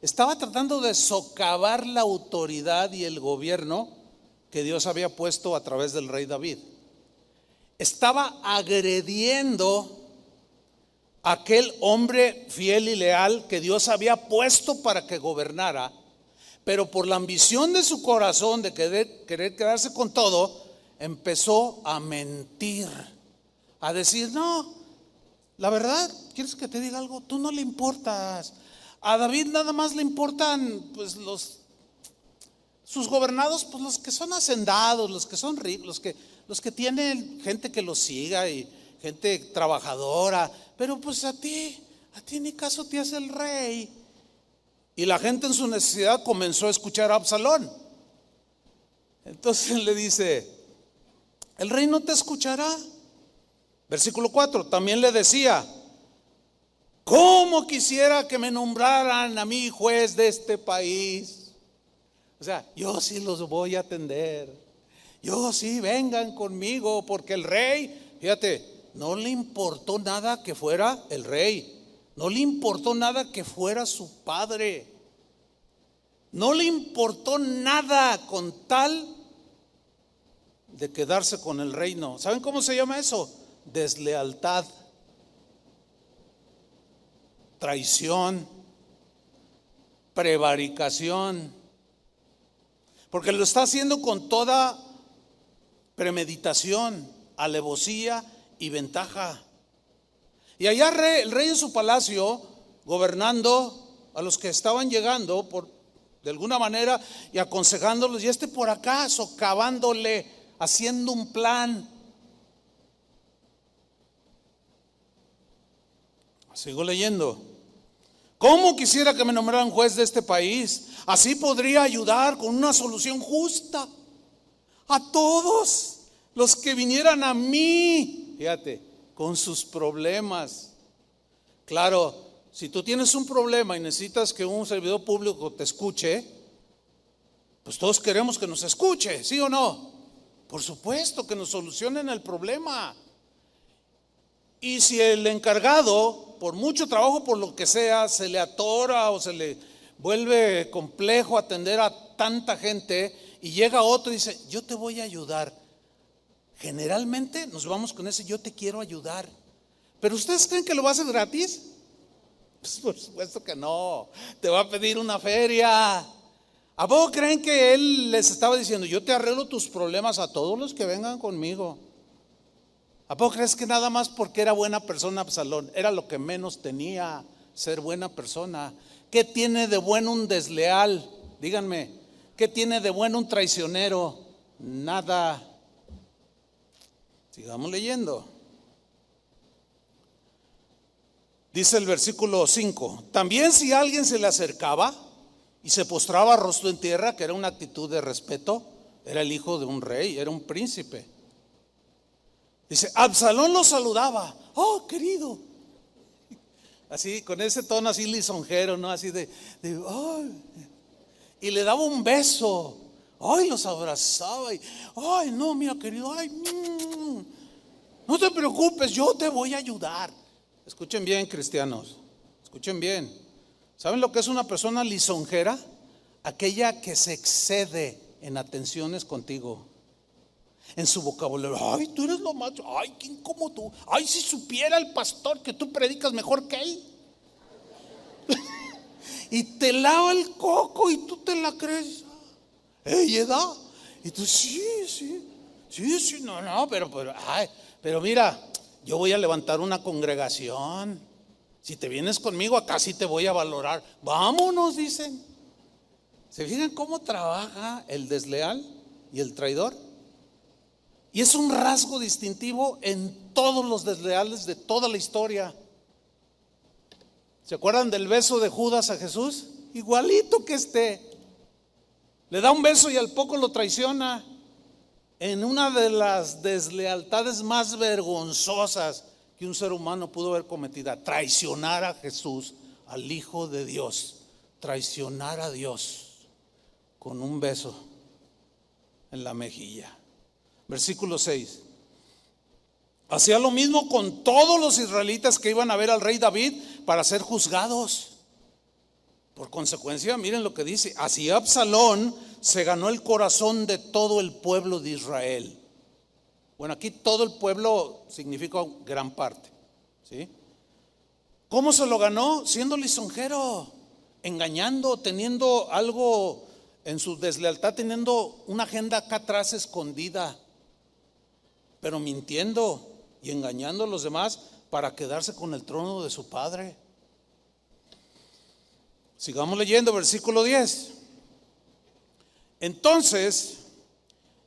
Estaba tratando de socavar la autoridad y el gobierno que Dios había puesto a través del rey David. Estaba agrediendo a aquel hombre fiel y leal que Dios había puesto para que gobernara, pero por la ambición de su corazón de querer quedarse con todo, empezó a mentir, a decir, no, la verdad, ¿quieres que te diga algo? Tú no le importas. A David nada más le importan pues sus gobernados, pues los que son hacendados, los que son ricos, los que tienen gente que los siga y gente trabajadora, pero pues a ti ni caso te hace el rey. Y la gente en su necesidad comenzó a escuchar a Absalón. Entonces le dice, el rey no te escuchará. Versículo 4, también le decía, ¿cómo quisiera que me nombraran a mí juez de este país? O sea, yo sí los voy a atender. Yo sí, vengan conmigo, porque el rey, fíjate, no le importó nada que fuera el rey. No le importó nada que fuera su padre. No le importó nada con tal de quedarse con el reino. ¿Saben cómo se llama eso? Deslealtad, traición, prevaricación. Porque lo está haciendo con toda premeditación, alevosía y ventaja. Y allá el rey en su palacio, gobernando a los que estaban llegando de alguna manera y aconsejándolos, y por acá socavándole, haciendo un plan. Sigo leyendo. ¿Cómo quisiera que me nombraran juez de este país? Así podría ayudar con una solución justa a todos los que vinieran a mí, fíjate, con sus problemas. Claro, si tú tienes un problema y necesitas que un servidor público te escuche, pues todos queremos que nos escuche, ¿sí o no? Por supuesto, que nos solucionen el problema. Y si el encargado, por mucho trabajo, por lo que sea, se le atora o se le vuelve complejo atender a tanta gente y llega otro y dice, yo te voy a ayudar. Generalmente nos vamos con ese yo te quiero ayudar. ¿Pero ustedes creen que lo va a hacer gratis? Pues por supuesto que no. Te va a pedir una feria. ¿A poco creen que él les estaba diciendo, yo te arreglo tus problemas a todos los que vengan conmigo? ¿A poco crees que nada más porque era buena persona Absalón? Era lo que menos tenía, ser buena persona. ¿Qué tiene de bueno un desleal? Díganme, ¿qué tiene de bueno un traicionero? Nada. Sigamos leyendo. Dice el versículo 5: también si alguien se le acercaba y se postraba rostro en tierra, que era una actitud de respeto, era el hijo de un rey, era un príncipe. Dice, Absalón lo saludaba, oh querido, así con ese tono así lisonjero, ¿no? Así de ay, y le daba un beso, ay, los abrazaba y, ay, no, mira querido, ay, no te preocupes, yo te voy a ayudar. Escuchen bien, cristianos, escuchen bien. ¿Saben lo que es una persona lisonjera? Aquella que se excede en atenciones contigo, en su vocabulario. Ay, tú eres lo más, ay, ¿quién como tú? Ay, si supiera el pastor que tú predicas mejor que él. Y te lava el coco y tú te la crees. Ella da. Y tú, sí, no, pero mira, yo voy a levantar una congregación. Si te vienes conmigo, acá sí te voy a valorar. Vámonos, dicen. ¿Se fijan cómo trabaja el desleal y el traidor? Y es un rasgo distintivo en todos los desleales de toda la historia. ¿Se acuerdan del beso de Judas a Jesús? Igualito que le da un beso y al poco lo traiciona. En una de las deslealtades más vergonzosas que un ser humano pudo haber cometido, traicionar a Jesús, al Hijo de Dios, traicionar a Dios con un beso en la mejilla. Versículo 6. Hacía lo mismo con todos los israelitas que iban a ver al rey David para ser juzgados. Por consecuencia, miren lo que dice: así Absalón se ganó el corazón de todo el pueblo de Israel. Bueno, aquí todo el pueblo significa gran parte, ¿sí? ¿Cómo se lo ganó? Siendo lisonjero, engañando, teniendo algo en su deslealtad, teniendo una agenda acá atrás escondida, pero mintiendo y engañando a los demás para quedarse con el trono de su padre. Sigamos leyendo, versículo 10. Entonces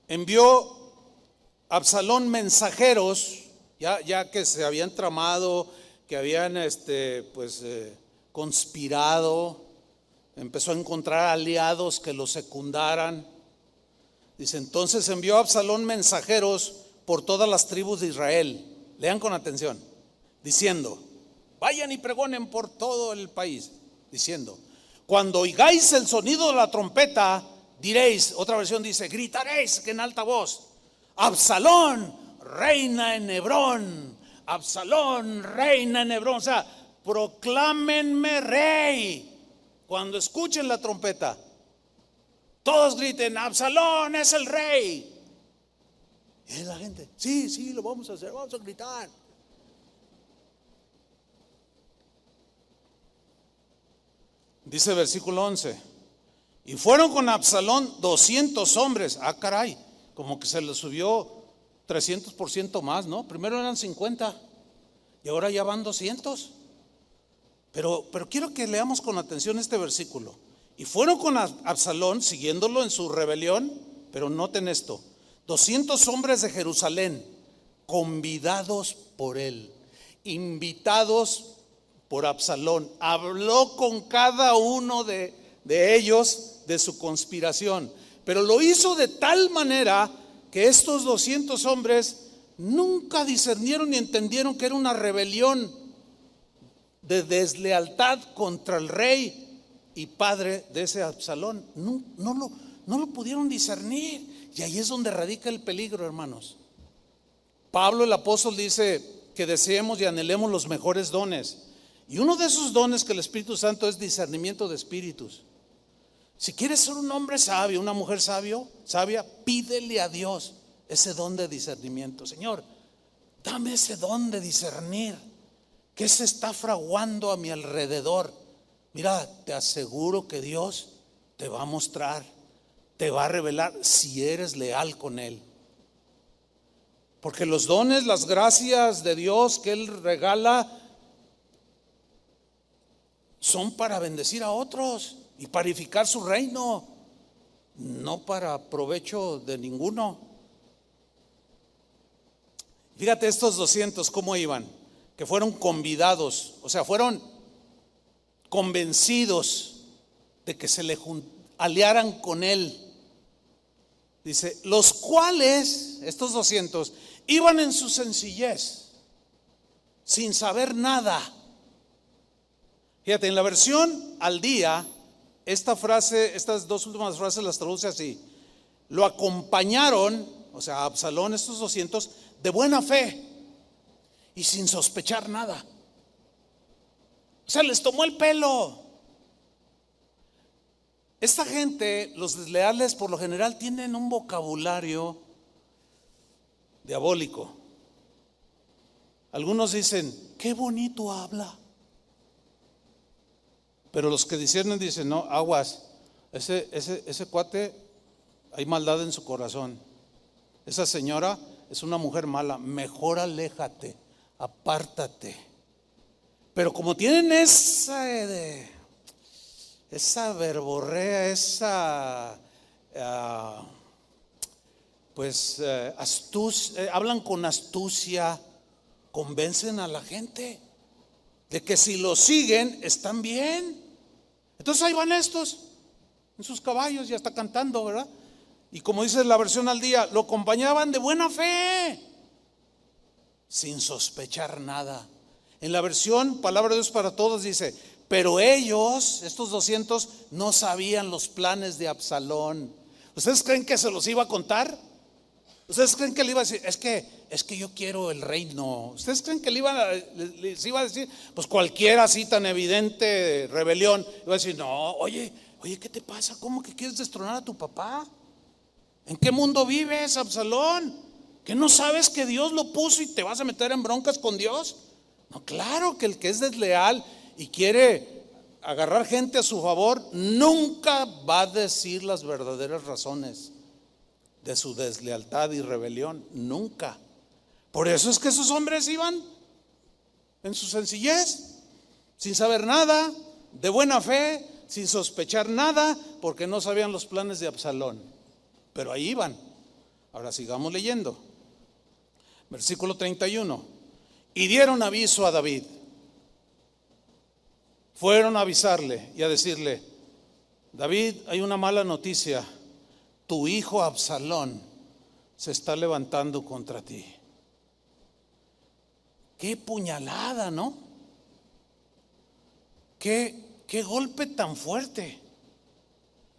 envió Absalón mensajeros, ya que se habían tramado, que habían conspirado, empezó a encontrar aliados que lo secundaran. Dice, entonces envió Absalón mensajeros por todas las tribus de Israel. Lean con atención, diciendo, vayan y pregonen por todo el país, diciendo, cuando oigáis el sonido de la trompeta, diréis, otra versión dice, gritaréis que en alta voz, Absalón reina en Hebrón, Absalón reina en Hebrón. O sea, proclámenme rey. Cuando escuchen la trompeta, todos griten, Absalón es el rey. Y la gente, sí, lo vamos a hacer, vamos a gritar. Dice versículo 11, y fueron con Absalón 200 hombres. Ah, caray, como que se le subió 300% más, ¿no? Primero eran 50 y ahora ya van 200. Pero quiero que leamos con atención este versículo. Y fueron con Absalón, siguiéndolo en su rebelión, pero noten esto, 200 hombres de Jerusalén, convidados por él, invitados por Absalón. Habló con cada uno de ellos de su conspiración, pero lo hizo de tal manera que estos 200 hombres nunca discernieron ni entendieron que era una rebelión de deslealtad contra el rey y padre de ese Absalón. No lo pudieron discernir, y ahí es donde radica el peligro, hermanos. Pablo el apóstol dice que deseemos y anhelemos los mejores dones, y uno de esos dones que el Espíritu Santo es discernimiento de espíritus. Si quieres ser un hombre sabio, una mujer sabia, pídele a Dios ese don de discernimiento. Señor, dame ese don de discernir qué se está fraguando a mi alrededor. Mira, te aseguro que Dios te va a mostrar, te va a revelar si eres leal con Él. Porque los dones, las gracias de Dios que Él regala son para bendecir a otros y para edificar su reino, no para provecho de ninguno. Fíjate estos 200 cómo iban. que fueron convidados, o sea, fueron convencidos de que se le aliaran con él. Dice, los cuales, estos 200, iban en su sencillez, sin saber nada. Fíjate, en la versión al día, esta frase, estas dos últimas frases las traduce así: lo acompañaron, o sea, a Absalón, estos 200, de buena fe y sin sospechar nada. O sea, les tomó el pelo. Esta gente, los desleales, por lo general tienen un vocabulario diabólico. Algunos dicen, qué bonito habla. Pero los que disciernen dicen, no, aguas, ese cuate, hay maldad en su corazón. Esa señora es una mujer mala, mejor aléjate, apártate. Pero como tienen esa verborrea, astucia, hablan con astucia, convencen a la gente de que si lo siguen están bien. Entonces ahí van estos en sus caballos, ya está cantando, ¿verdad? Y como dice la versión al día, lo acompañaban de buena fe, sin sospechar nada. En la versión Palabra de Dios para Todos dice, pero ellos, estos 200, no sabían los planes de Absalón. ¿Ustedes creen que se los iba a contar? ¿Ustedes creen que le iba a decir, es que yo quiero el reino? ¿Ustedes creen que les iba a decir, pues cualquiera así tan evidente rebelión? Iba a decir, no, oye, ¿qué te pasa? ¿Cómo que quieres destronar a tu papá? ¿En qué mundo vives, Absalón? ¿Que no sabes que Dios lo puso y te vas a meter en broncas con Dios? No, claro que el que es desleal y quiere agarrar gente a su favor, nunca va a decir las verdaderas razones de su deslealtad y rebelión, nunca. Por eso es que esos hombres iban en su sencillez, sin saber nada, de buena fe, sin sospechar nada, porque no sabían los planes de Absalón. Pero ahí iban. Ahora sigamos leyendo. Versículo 31. Y dieron aviso a David. Fueron a avisarle y a decirle, David, hay una mala noticia. Tu hijo Absalón se está levantando contra ti. Qué puñalada, ¿no? Qué golpe tan fuerte.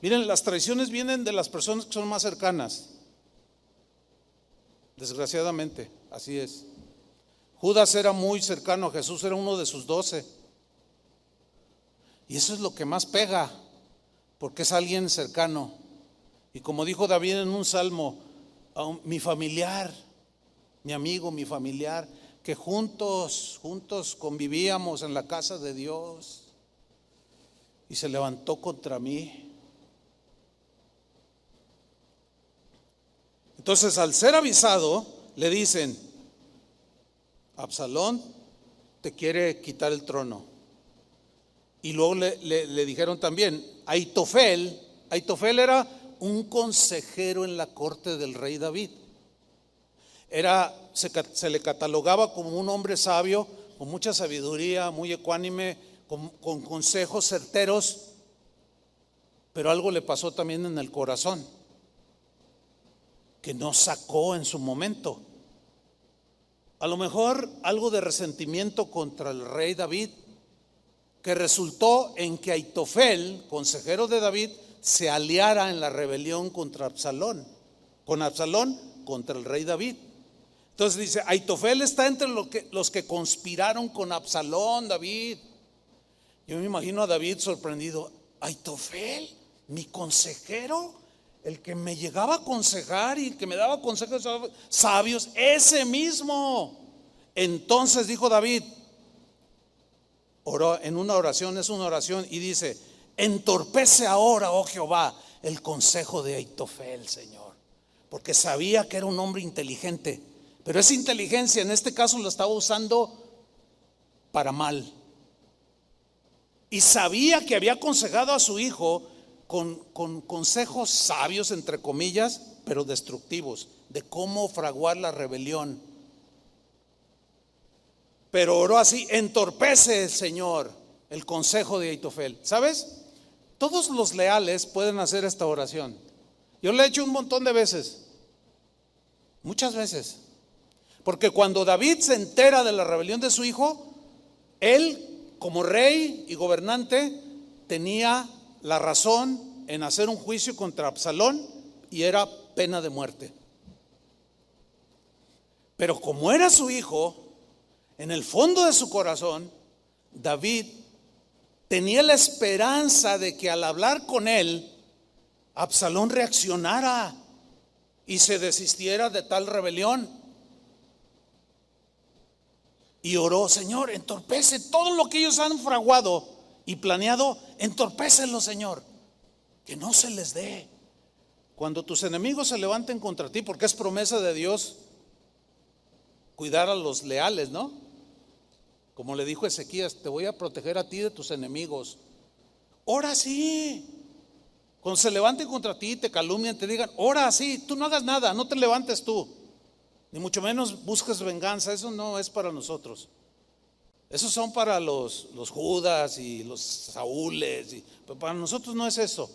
Miren, las traiciones vienen de las personas que son más cercanas. Desgraciadamente, así es. Judas era muy cercano a Jesús, era uno de sus 12. Y eso es lo que más pega, porque es alguien cercano. Y como dijo David en un salmo, mi familiar, mi amigo, mi familiar, que juntos convivíamos en la casa de Dios, y se levantó contra mí. Entonces, al ser avisado, le dicen, Absalón te quiere quitar el trono. Y luego le dijeron también, Aitofel era un consejero en la corte del rey David. Se le catalogaba como un hombre sabio, con mucha sabiduría, muy ecuánime, con consejos certeros, pero algo le pasó también en el corazón, que no sacó en su momento. A lo mejor algo de resentimiento contra el rey David, que resultó en que Aitofel, consejero de David, se aliara en la rebelión contra Absalón, contra el rey David. Entonces dice, Aitofel está entre los que conspiraron con Absalón, David. Yo me imagino a David sorprendido, Aitofel, mi consejero, el que me llegaba a aconsejar y que me daba consejos sabios, ese mismo. Entonces dijo David, oró en una oración, es una oración, y dice, entorpece ahora, oh Jehová, el consejo de Aitofel, Señor, porque sabía que era un hombre inteligente, pero esa inteligencia en este caso lo estaba usando para mal, y sabía que había aconsejado a su hijo con consejos sabios, entre comillas, pero destructivos, de cómo fraguar la rebelión. Pero oró así: entorpece el Señor el consejo de Ahitofel. ¿Sabes? Todos los leales pueden hacer esta oración. Yo la he hecho un montón de veces, muchas veces. Porque cuando David se entera de la rebelión de su hijo, él, como rey y gobernante, tenía la razón en hacer un juicio contra Absalón y era pena de muerte. Pero como era su hijo, en el fondo de su corazón, David tenía la esperanza de que al hablar con él, Absalón reaccionara y se desistiera de tal rebelión. Y oró: Señor, entorpece todo lo que ellos han fraguado y planeado, entorpécenlo, Señor, que no se les dé. Cuando tus enemigos se levanten contra ti, porque es promesa de Dios cuidar a los leales, ¿no? Como le dijo Ezequías: te voy a proteger a ti de tus enemigos. Ora así. Cuando se levanten contra ti, te calumnian, te digan: ora así, tú no hagas nada, no te levantes tú, ni mucho menos busques venganza. Eso no es para nosotros. Esos son para los Judas y los Saúles, pero para nosotros no es eso.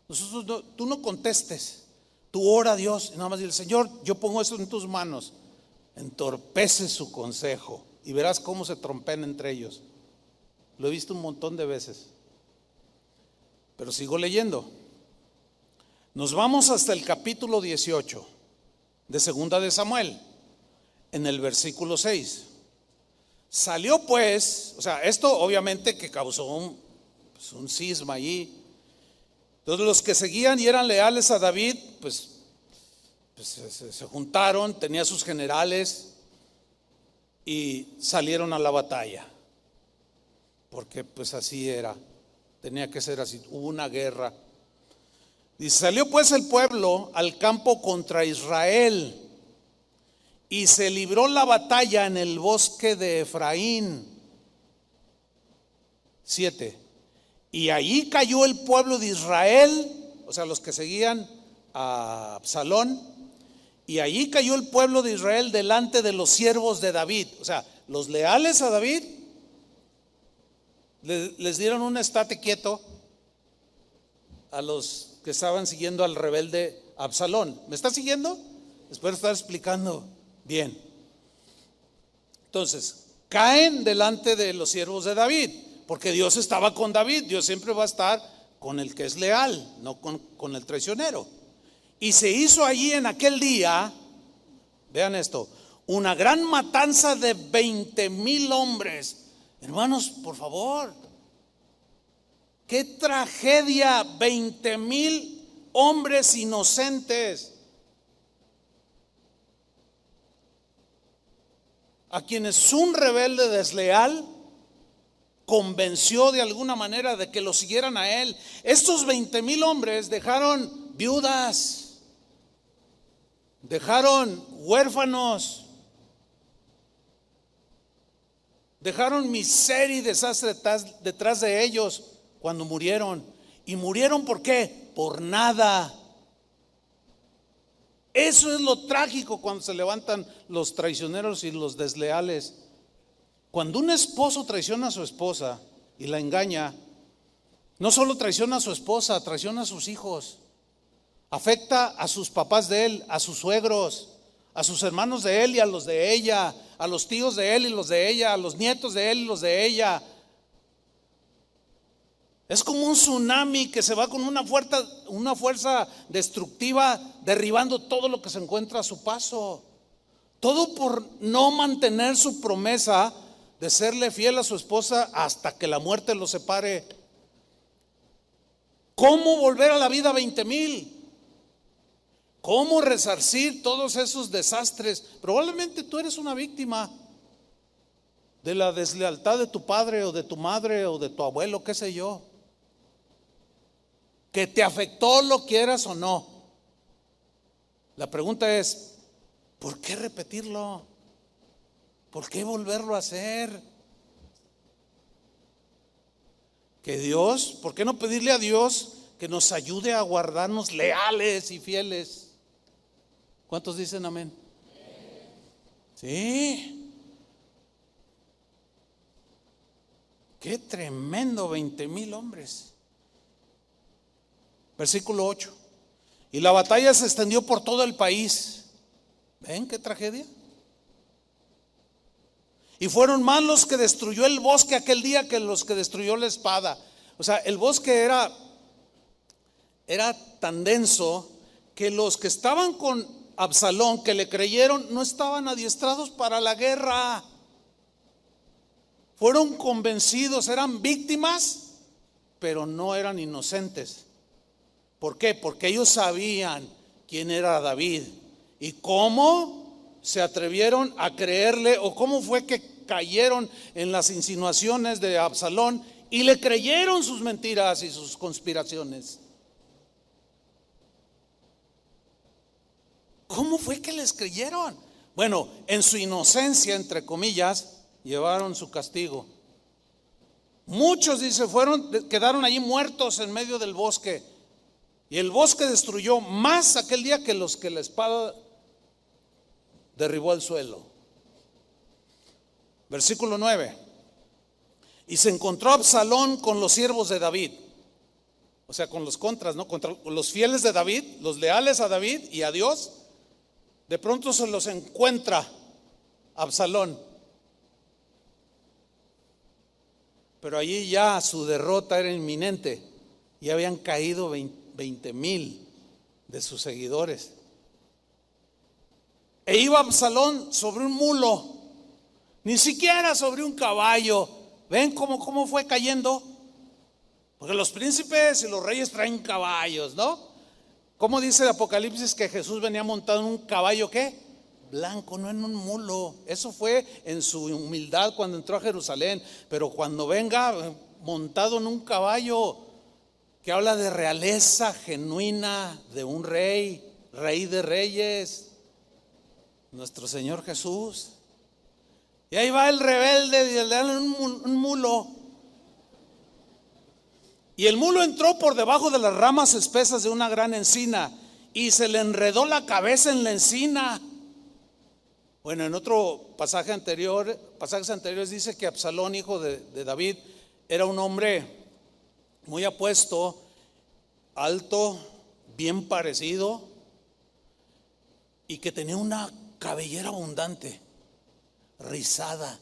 Nosotros no, tú no contestes, tú ora a Dios y nada más dile: Señor, yo pongo eso en tus manos. Entorpece su consejo y verás cómo se trompean entre ellos. Lo he visto un montón de veces. Pero sigo leyendo. Nos vamos hasta el capítulo 18 de Segunda de Samuel, en el versículo 6. Salió pues, o sea, esto obviamente que causó un cisma allí. Entonces los que seguían y eran leales a David, pues se juntaron, tenía sus generales y salieron a la batalla. Porque pues así era, tenía que ser así, hubo una guerra. Dice: salió pues el pueblo al campo contra Israel y se libró la batalla en el bosque de Efraín. 7. Y allí cayó el pueblo de Israel, o sea, los que seguían a Absalón. Y allí cayó el pueblo de Israel delante de los siervos de David. O sea, los leales a David les dieron un estate quieto a los que estaban siguiendo al rebelde Absalón. ¿Me está siguiendo? Espero estar explicando bien. Entonces, caen delante de los siervos de David, porque Dios estaba con David. Dios siempre va a estar con el que es leal, no con el traicionero. Y se hizo allí en aquel día, vean esto, una gran matanza de 20,000 hombres. Hermanos, por favor, qué tragedia, 20,000 hombres inocentes, a quienes un rebelde desleal convenció de alguna manera de que lo siguieran a él. Estos 20,000 hombres dejaron viudas, dejaron huérfanos, dejaron miseria y desastre detrás de ellos cuando murieron. ¿Y murieron por qué? Por nada. Eso es lo trágico cuando se levantan los traicioneros y los desleales. Cuando un esposo traiciona a su esposa y la engaña, no solo traiciona a su esposa, traiciona a sus hijos. Afecta a sus papás de él, a sus suegros, a sus hermanos de él y a los de ella, a los tíos de él y los de ella, a los nietos de él y los de ella. Es como un tsunami que se va con una fuerza destructiva, derribando todo lo que se encuentra a su paso. Todo por no mantener su promesa de serle fiel a su esposa hasta que la muerte los separe. ¿Cómo volver a la vida 20,000? ¿Cómo resarcir todos esos desastres? Probablemente tú eres una víctima de la deslealtad de tu padre o de tu madre o de tu abuelo, qué sé yo, que te afectó, lo quieras o no. La pregunta es: ¿por qué repetirlo? ¿Por qué volverlo a hacer? Que Dios, ¿por qué no pedirle a Dios que nos ayude a guardarnos leales y fieles? ¿Cuántos dicen amén? Sí. Qué tremendo, 20,000 hombres. Versículo 8. Y la batalla se extendió por todo el país. ¿Ven qué tragedia? Y fueron más los que destruyó el bosque aquel día que los que destruyó la espada. O sea, el bosque era tan denso que los que estaban con Absalón, que le creyeron, no estaban adiestrados para la guerra. Fueron convencidos, eran víctimas, pero no eran inocentes. ¿Por qué? Porque ellos sabían quién era David y cómo se atrevieron a creerle, o cómo fue que cayeron en las insinuaciones de Absalón y le creyeron sus mentiras y sus conspiraciones. ¿Cómo fue que les creyeron? Bueno, en su inocencia, entre comillas, llevaron su castigo. Muchos, dice, quedaron allí muertos en medio del bosque. Y el bosque destruyó más aquel día que los que la espada derribó al suelo. Versículo 9. Y se encontró Absalón con los siervos de David. O sea, con los contras, ¿no? Contra los fieles de David, los leales a David y a Dios. De pronto se los encuentra Absalón. Pero allí ya su derrota era inminente. Ya habían caído 20,000 de sus seguidores. E iba Absalón sobre un mulo, ni siquiera sobre un caballo. ¿Ven cómo fue cayendo? Porque los príncipes y los reyes traen caballos, ¿no? ¿Cómo dice el Apocalipsis que Jesús venía montado en un caballo qué? Blanco, no en un mulo. Eso fue en su humildad cuando entró a Jerusalén. Pero cuando venga montado en un caballo, que habla de realeza genuina, de un rey, rey de reyes, nuestro Señor Jesús. Y ahí va el rebelde y le dan un mulo. Y el mulo entró por debajo de las ramas espesas de una gran encina y se le enredó la cabeza en la encina. Bueno, en otro pasajes anteriores dice que Absalón, hijo de David, era un hombre muy apuesto, alto, bien parecido y que tenía una cabellera abundante, rizada,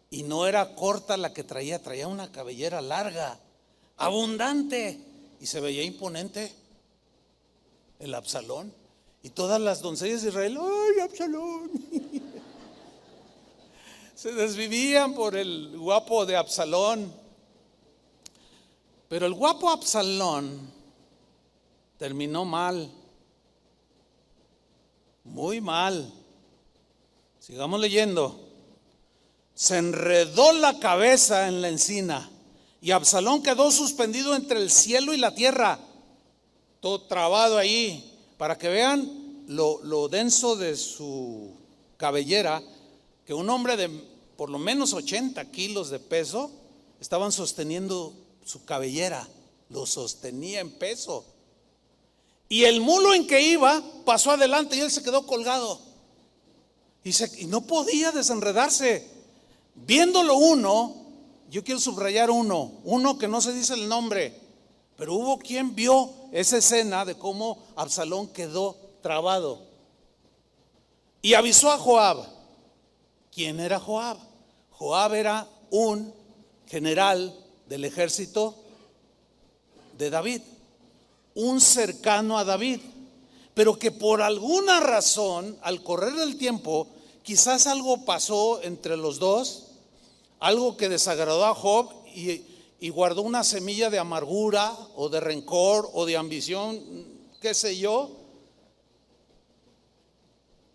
y no era corta la que traía una cabellera larga, abundante, y se veía imponente el Absalón. Y todas las doncellas de Israel, ¡ay, Absalón! Se desvivían por el guapo de Absalón. Pero el guapo Absalón terminó mal, muy mal. Sigamos leyendo. Se enredó la cabeza en la encina y Absalón quedó suspendido entre el cielo y la tierra, todo trabado ahí, para que vean lo denso de su cabellera, que un hombre de por lo menos 80 kilos de peso estaban sosteniendo su cabellera, lo sostenía en peso. Y el mulo en que iba pasó adelante y él se quedó colgado y no podía desenredarse. Viéndolo uno, yo quiero subrayar uno que no se dice el nombre, pero hubo quien vio esa escena de cómo Absalón quedó trabado y avisó a Joab. ¿Quién era Joab? Joab era un general del ejército de David, un cercano a David, pero que por alguna razón, al correr del tiempo, quizás algo pasó entre los dos, algo que desagradó a Joab y guardó una semilla de amargura o de rencor o de ambición, qué sé yo,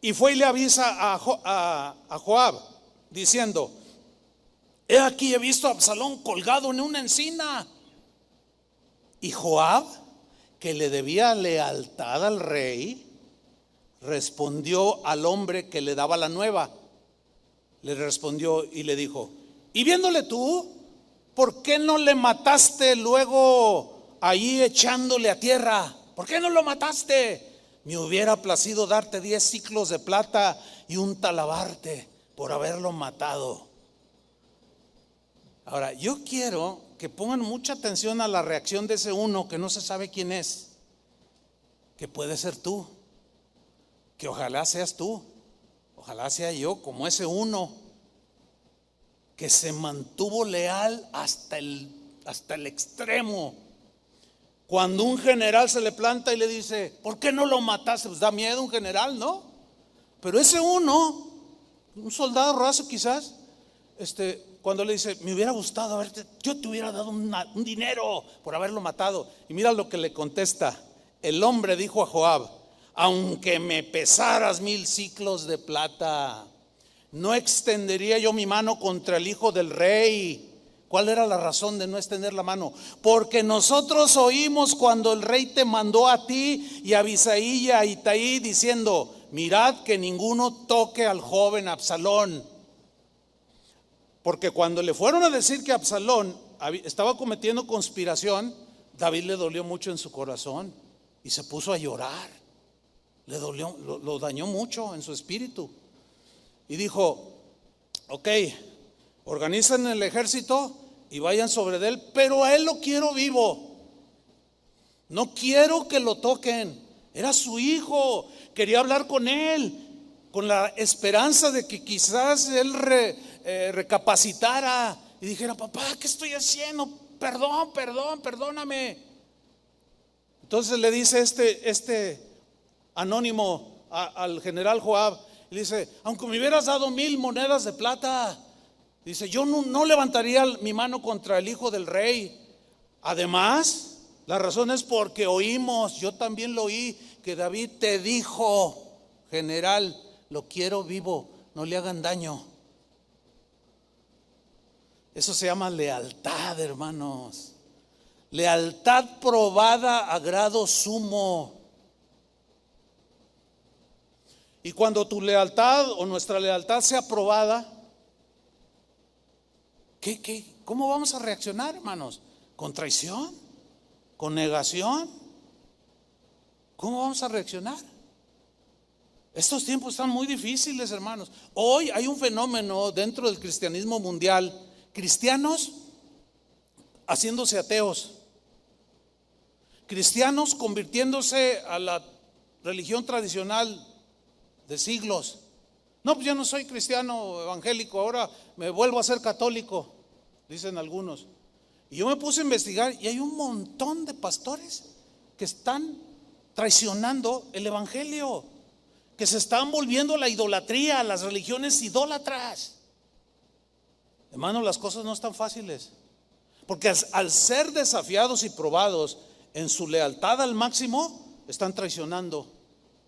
y fue y le avisa a Joab diciendo: he aquí, he visto a Absalón colgado en una encina. Y Joab, que le debía lealtad al rey, respondió al hombre que le daba la nueva. Le respondió y le dijo: y viéndole tú, ¿por qué no le mataste luego ahí echándole a tierra? ¿Por qué no lo mataste? Me hubiera placido darte 10 siclos de plata y un talabarte por haberlo matado. Ahora, yo quiero que pongan mucha atención a la reacción de ese uno que no se sabe quién es, que puede ser tú, que ojalá seas tú, ojalá sea yo, como ese uno que se mantuvo leal hasta el extremo. Cuando un general se le planta y le dice, ¿por qué no lo mataste? Pues da miedo un general, ¿no? Pero ese uno, un soldado raso quizás, cuando le dice, me hubiera gustado haberte, yo te hubiera dado un dinero por haberlo matado. Y mira lo que le contesta. El hombre dijo a Joab, aunque me pesaras 1000 siclos de plata, no extendería yo mi mano contra el hijo del rey. ¿Cuál era la razón de no extender la mano? Porque nosotros oímos cuando el rey te mandó a ti y a Abisai y a Itaí diciendo, mirad que ninguno toque al joven Absalón. Porque cuando le fueron a decir que Absalón estaba cometiendo conspiración, David le dolió mucho en su corazón y se puso a llorar. Le dolió, lo dañó mucho en su espíritu. Y dijo, ok, organizan el ejército y vayan sobre él, pero a él lo quiero vivo. No quiero que lo toquen. Era su hijo, quería hablar con él, con la esperanza de que quizás él recapacitara y dijera, papá, ¿qué estoy haciendo? Perdóname. Entonces le dice este anónimo al general Joab, y le dice, aunque me hubieras dado 1000 monedas de plata, dice, yo no levantaría mi mano contra el hijo del rey. Además, la razón es porque oímos, yo también lo oí, que David te dijo, general, lo quiero vivo, no le hagan daño. Eso se llama lealtad, hermanos. Lealtad probada a grado sumo. Y cuando tu lealtad o nuestra lealtad sea probada, ¿cómo vamos a reaccionar, hermanos? ¿Con traición? ¿Con negación? ¿Cómo vamos a reaccionar? Estos tiempos están muy difíciles, hermanos. Hoy hay un fenómeno dentro del cristianismo mundial, cristianos haciéndose ateos, cristianos convirtiéndose a la religión tradicional de siglos. No, pues yo no soy cristiano evangélico, ahora me vuelvo a ser católico, dicen algunos. Y yo me puse a investigar y hay un montón de pastores que están traicionando el evangelio, que se están volviendo a la idolatría, a las religiones idólatras. Hermano, las cosas no están fáciles, porque al ser desafiados y probados en su lealtad al máximo, están traicionando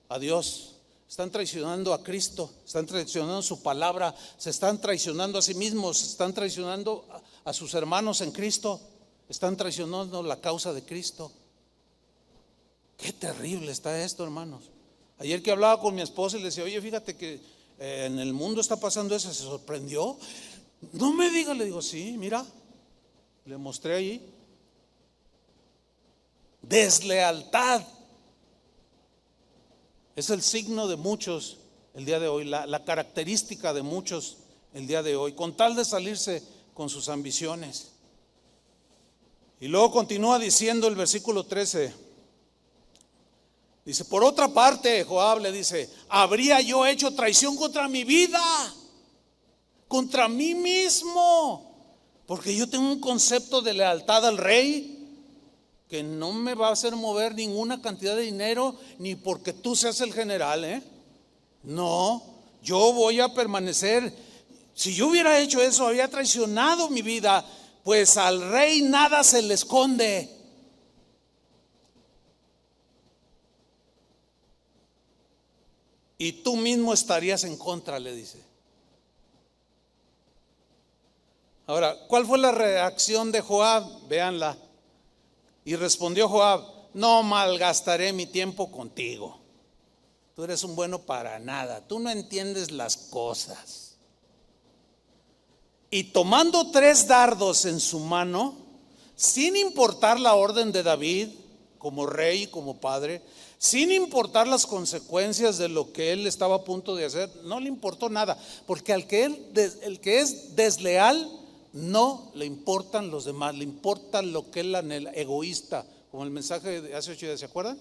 a Dios. Están traicionando a Cristo, están traicionando su palabra, se están traicionando a sí mismos, se están traicionando a sus hermanos en Cristo, están traicionando la causa de Cristo. Qué terrible está esto, hermanos. Ayer que hablaba con mi esposa y le decía, oye, fíjate que en el mundo está pasando eso, se sorprendió. No me diga, le digo, sí, mira, le mostré ahí. Deslealtad. Es el signo de muchos el día de hoy, la característica de muchos el día de hoy, con tal de salirse con sus ambiciones. Y luego continúa diciendo el versículo 13. Dice, por otra parte, Joab le dice, habría yo hecho traición contra mi vida, contra mí mismo, porque yo tengo un concepto de lealtad al rey que no me va a hacer mover ninguna cantidad de dinero, ni porque tú seas el general, No, yo voy a permanecer. Si yo hubiera hecho eso, había traicionado mi vida, pues al rey nada se le esconde. Y tú mismo estarías en contra, le dice. Ahora, ¿cuál fue la reacción de Joab? Véanla. Y respondió Joab, no malgastaré mi tiempo contigo. Tú eres un bueno para nada, tú no entiendes las cosas. Y tomando 3 dardos en su mano, sin importar la orden de David como rey y como padre, sin importar las consecuencias de lo que él estaba a punto de hacer, no le importó nada, porque el que es desleal no le importan los demás, le importa lo que él anhela, egoísta, como el mensaje de hace 8 días, ¿se acuerdan?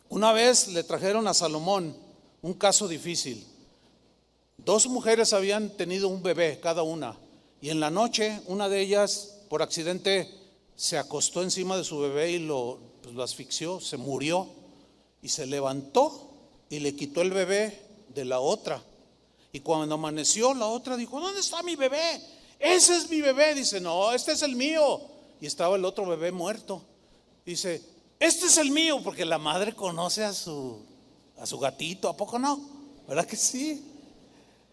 Una vez le trajeron a Salomón un caso difícil. 2 mujeres habían tenido un bebé cada una, y en la noche una de ellas por accidente se acostó encima de su bebé y lo asfixió, se murió, y se levantó y le quitó el bebé de la otra. Y cuando amaneció, la otra dijo: ¿dónde está mi bebé? Ese es mi bebé. Dice: no, este es el mío. Y estaba el otro bebé muerto. Dice: este es el mío, porque la madre conoce a su gatito, ¿a poco no? ¿Verdad que sí?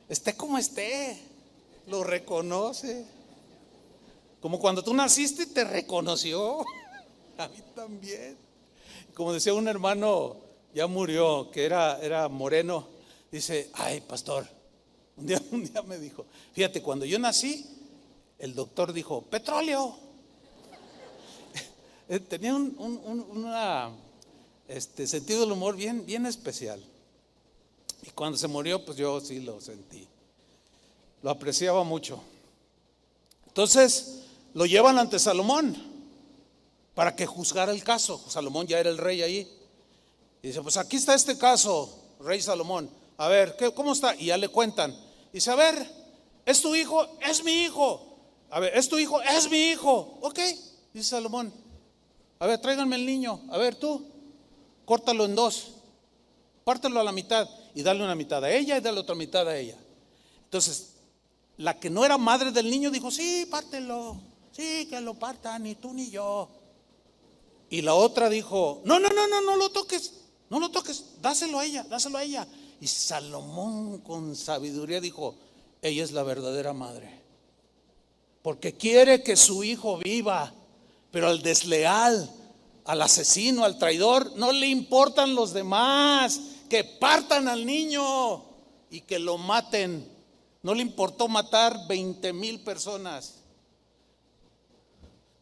Esté como esté, lo reconoce. Como cuando tú naciste te reconoció. A mí también. Como decía un hermano, ya murió, que era moreno. Dice: ay, pastor, un día me dijo, fíjate, cuando yo nací, el doctor dijo: petróleo. Tenía una sentido del humor bien especial. Y cuando se murió, pues yo sí lo sentí. Lo apreciaba mucho. Entonces lo llevan ante Salomón para que juzgara el caso. Salomón ya era el rey ahí. Y dice: pues aquí está este caso, rey Salomón. A ver, ¿cómo está? Y ya le cuentan. Dice: a ver, ¿es tu hijo? Es mi hijo. A ver, ¿es tu hijo? Es mi hijo. Ok, dice Salomón. A ver, tráiganme el niño. A ver, tú, córtalo en 2. Pártelo a la mitad y dale una mitad a ella y dale otra mitad a ella. Entonces, la que no era madre del niño dijo: sí, pártelo. Sí, que lo partan, ni tú ni yo. Y la otra dijo: no lo toques. No lo toques, dáselo a ella. Y Salomón con sabiduría dijo: ella es la verdadera madre, porque quiere que su hijo viva. Pero al desleal, al asesino, al traidor, no le importan los demás. Que partan al niño y que lo maten. No le importó matar 20,000 personas.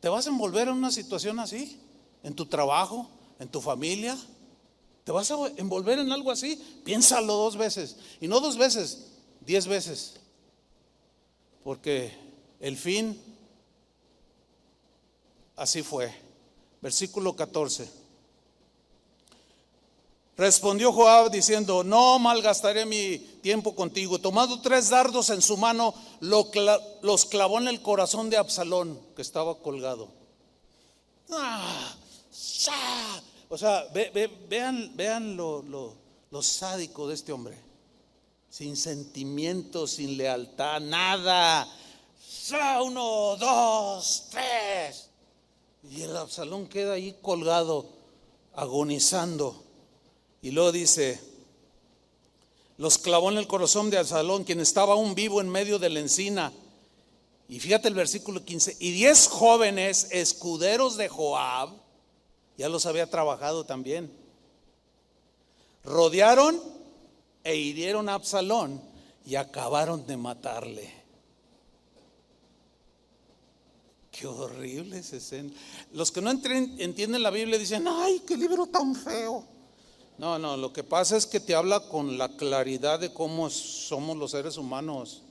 ¿Te vas a envolver en una situación así? ¿En tu trabajo? ¿En tu familia? ¿Te vas a envolver en algo así? Piénsalo 2 veces. Y no 2 veces, 10 veces. Porque el fin así fue. Versículo 14. Respondió Joab diciendo: no malgastaré mi tiempo contigo. Tomando 3 dardos en su mano, los clavó en el corazón de Absalón, que estaba colgado. O sea, vean lo sádico de este hombre. Sin sentimientos, sin lealtad, nada. 1, 2, 3. Y el Absalón queda ahí colgado, agonizando. Y luego dice: los clavó en el corazón de Absalón, quien estaba aún vivo en medio de la encina. Y fíjate el versículo 15. Y 10 jóvenes escuderos de Joab, ya los había trabajado también, rodearon e hirieron a Absalón y acabaron de matarle. Qué horrible esa escena. Los que no entienden la Biblia dicen: ay, qué libro tan feo. No, lo que pasa es que te habla con la claridad de cómo somos los seres humanos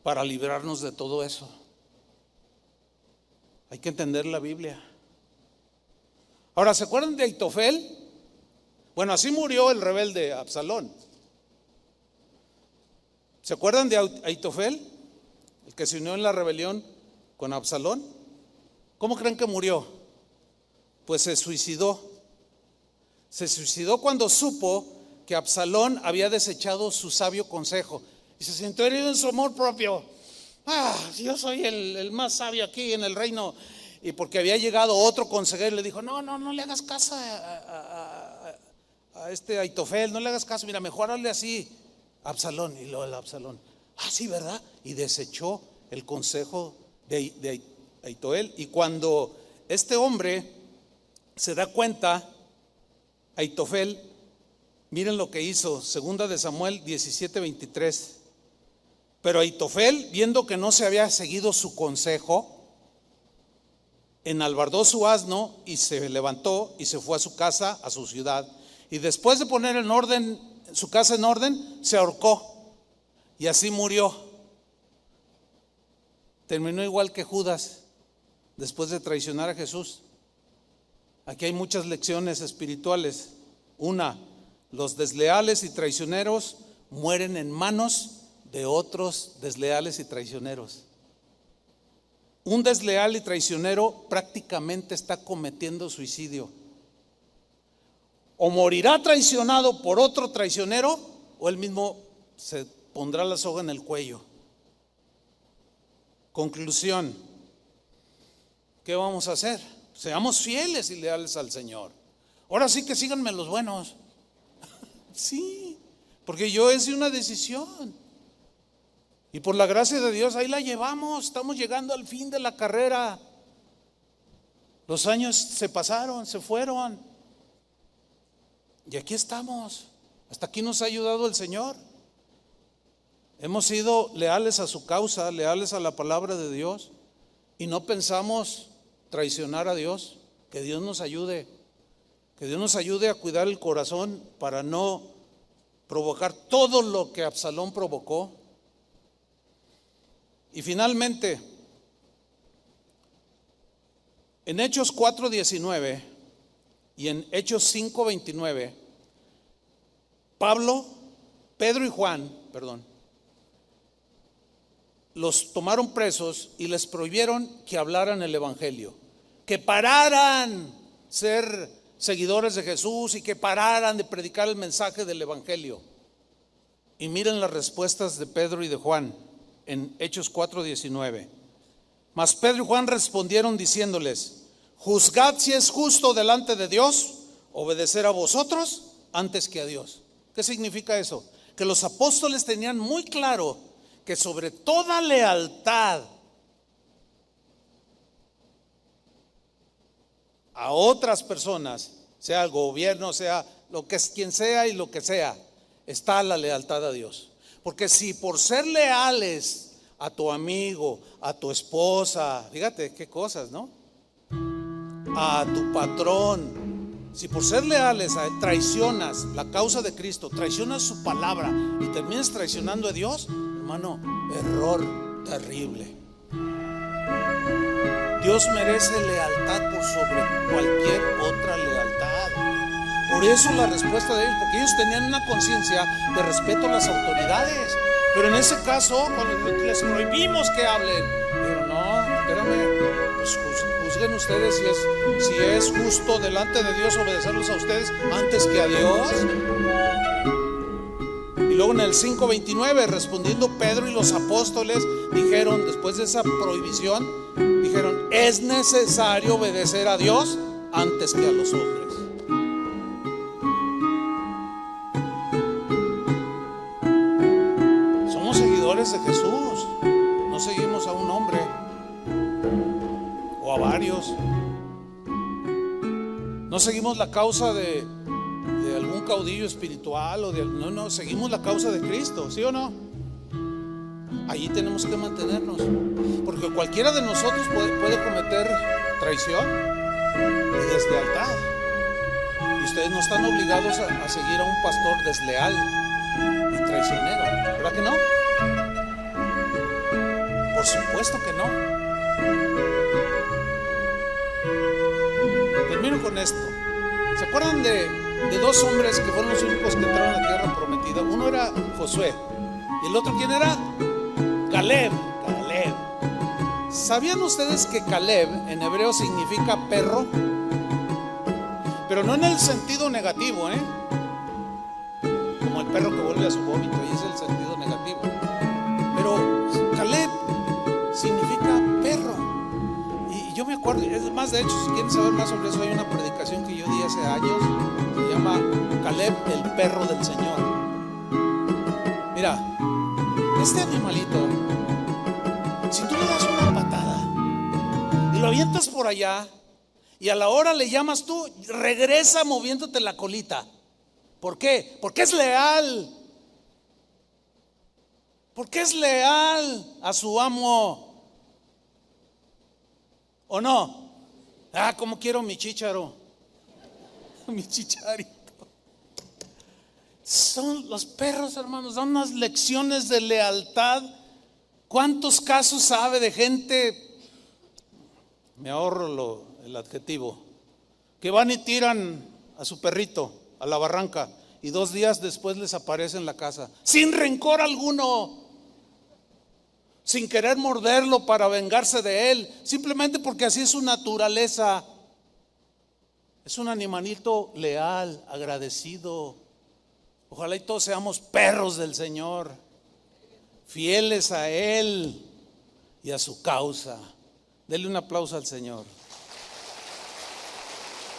para librarnos de todo eso. Hay que entender la Biblia. Ahora, ¿se acuerdan de Aitofel? Bueno, así murió el rebelde Absalón. ¿Se acuerdan de Aitofel? El que se unió en la rebelión con Absalón. ¿Cómo creen que murió? Pues se suicidó. Se suicidó cuando supo que Absalón había desechado su sabio consejo y se sintió herido en su amor propio. Yo soy el más sabio aquí en el reino. Y porque había llegado otro consejero y le dijo: no le hagas caso a este Aitofel, no le hagas caso, mira, mejor hazle así, Absalón. Y luego el Absalón: sí, ¿verdad? Y desechó el consejo de Aitofel. Y cuando este hombre se da cuenta, Aitofel, miren lo que hizo, 2 de Samuel 17:23. Pero Aitofel, viendo que no se había seguido su consejo, enalbardó su asno y se levantó y se fue a su casa, a su ciudad. Y después de poner en orden su casa en orden, se ahorcó y así murió. terminó igual que Judas después de traicionar a Jesús. Aquí hay muchas lecciones espirituales. Una, los desleales y traicioneros mueren en manos de otros desleales y traicioneros. Un desleal y traicionero prácticamente está cometiendo suicidio. O morirá traicionado por otro traicionero, o él mismo se pondrá la soga en el cuello. Conclusión, ¿qué vamos a hacer? Seamos fieles y leales al Señor. Ahora sí que síganme los buenos. Sí, porque yo hice una decisión. Y por la gracia de Dios ahí la llevamos. Estamos llegando al fin de la carrera. Los años se pasaron, se fueron. Y aquí estamos. Hasta aquí nos ha ayudado el Señor. Hemos sido leales a su causa, leales a la palabra de Dios. Y no pensamos traicionar a Dios. Que Dios nos ayude. Que Dios nos ayude a cuidar el corazón para no provocar todo lo que Absalón provocó. Y finalmente, en Hechos 4:19 y en Hechos 5:29, Pedro y Juan, los tomaron presos y les prohibieron que hablaran el evangelio, que pararan ser seguidores de Jesús y que pararan de predicar el mensaje del evangelio. Y miren las respuestas de Pedro y de Juan en Hechos 4:19. Mas Pedro y Juan respondieron diciéndoles: juzgad si es justo delante de Dios obedecer a vosotros antes que a Dios. ¿Qué significa eso? Que los apóstoles tenían muy claro que sobre toda lealtad a otras personas, sea el gobierno, sea lo que es quien sea y lo que sea, está la lealtad a Dios. Porque si por ser leales a tu amigo, a tu esposa, fíjate qué cosas, ¿no? A tu patrón, si por ser leales a él traicionas la causa de Cristo, traicionas su palabra y terminas traicionando a Dios, hermano, error terrible. Dios merece lealtad por sobre cualquier otra lealtad. Por eso la respuesta de ellos, porque ellos tenían una conciencia de respeto a las autoridades. Pero en ese caso, cuando les prohibimos que hablen, dijeron: no, espérame, pues juzguen ustedes si es justo delante de Dios obedecerlos a ustedes antes que a Dios. Y luego en el 5:29, respondiendo Pedro y los apóstoles, dijeron, después de esa prohibición, dijeron: es necesario obedecer a Dios antes que a los hombres. Somos seguidores de Jesús, no seguimos a un hombre o a varios. No seguimos la causa de algún caudillo espiritual no, seguimos la causa de Cristo, ¿sí o no? Allí tenemos que mantenernos, porque cualquiera de nosotros puede cometer traición y deslealtad, y ustedes no están obligados a seguir a un pastor desleal y traicionero, ¿verdad que no? Por supuesto que no. Termino con esto. ¿Se acuerdan de dos hombres que fueron los únicos que entraron a la tierra prometida? Uno era Josué y el otro, ¿quién era? Caleb. ¿Sabían ustedes que Caleb en hebreo significa perro? Pero no en el sentido negativo, como el perro que vuelve a su vómito, y es el sentido negativo. Pero Caleb significa perro. Y yo me acuerdo, es más, de hecho, si quieren saber más sobre eso, hay una predicación que yo di hace años, se llama Caleb, el perro del Señor. Mira, este animalito, si tú le das una patada y lo avientas por allá, y a la hora le llamas tú, regresa moviéndote la colita. ¿Por qué? Porque es leal. Porque es leal a su amo. ¿O no? Como quiero mi chícharo. Mi chicharito. Son los perros, hermanos, dan unas lecciones de lealtad ¿Cuántos casos sabe de gente, me ahorro el adjetivo, que van y tiran a su perrito a la barranca y 2 días después les aparece en la casa, sin rencor alguno, sin querer morderlo para vengarse de él, simplemente porque así es su naturaleza? Es un animalito leal, agradecido. Ojalá y todos seamos perros del Señor, fieles a Él y a su causa. Denle un aplauso al Señor.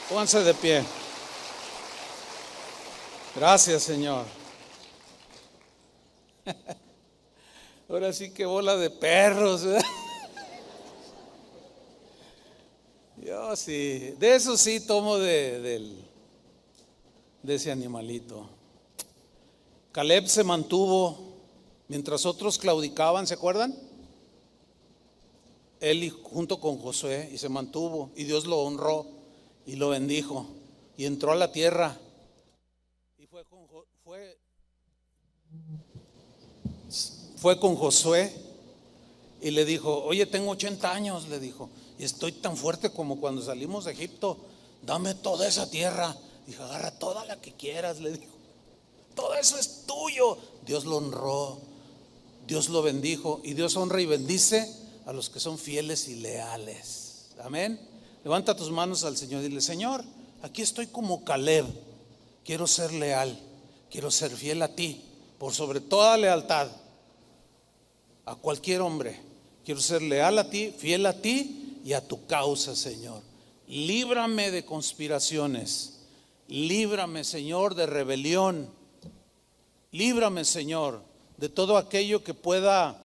Pónganse de pie. Gracias, Señor. Ahora sí que bola de perros, ¿verdad? Yo sí, de eso sí tomo de ese animalito. Caleb se mantuvo mientras otros claudicaban, ¿se acuerdan? Él junto con Josué, y se mantuvo, y Dios lo honró y lo bendijo y entró a la tierra. Y fue con Josué y le dijo: oye, tengo 80 años, le dijo, y estoy tan fuerte como cuando salimos de Egipto. Dame toda esa tierra. Dijo: agarra toda la que quieras, le dijo. Todo eso es tuyo. Dios lo honró, Dios lo bendijo, y Dios honra y bendice a los que son fieles y leales. Amén. Levanta tus manos al Señor y dile: Señor, aquí estoy como Caleb. Quiero ser leal, quiero ser fiel a ti por sobre toda lealtad a cualquier hombre. Quiero ser leal a ti, fiel a ti y a tu causa, Señor. Líbrame de conspiraciones. Líbrame, Señor, de rebelión. Líbrame, Señor, de todo aquello que pueda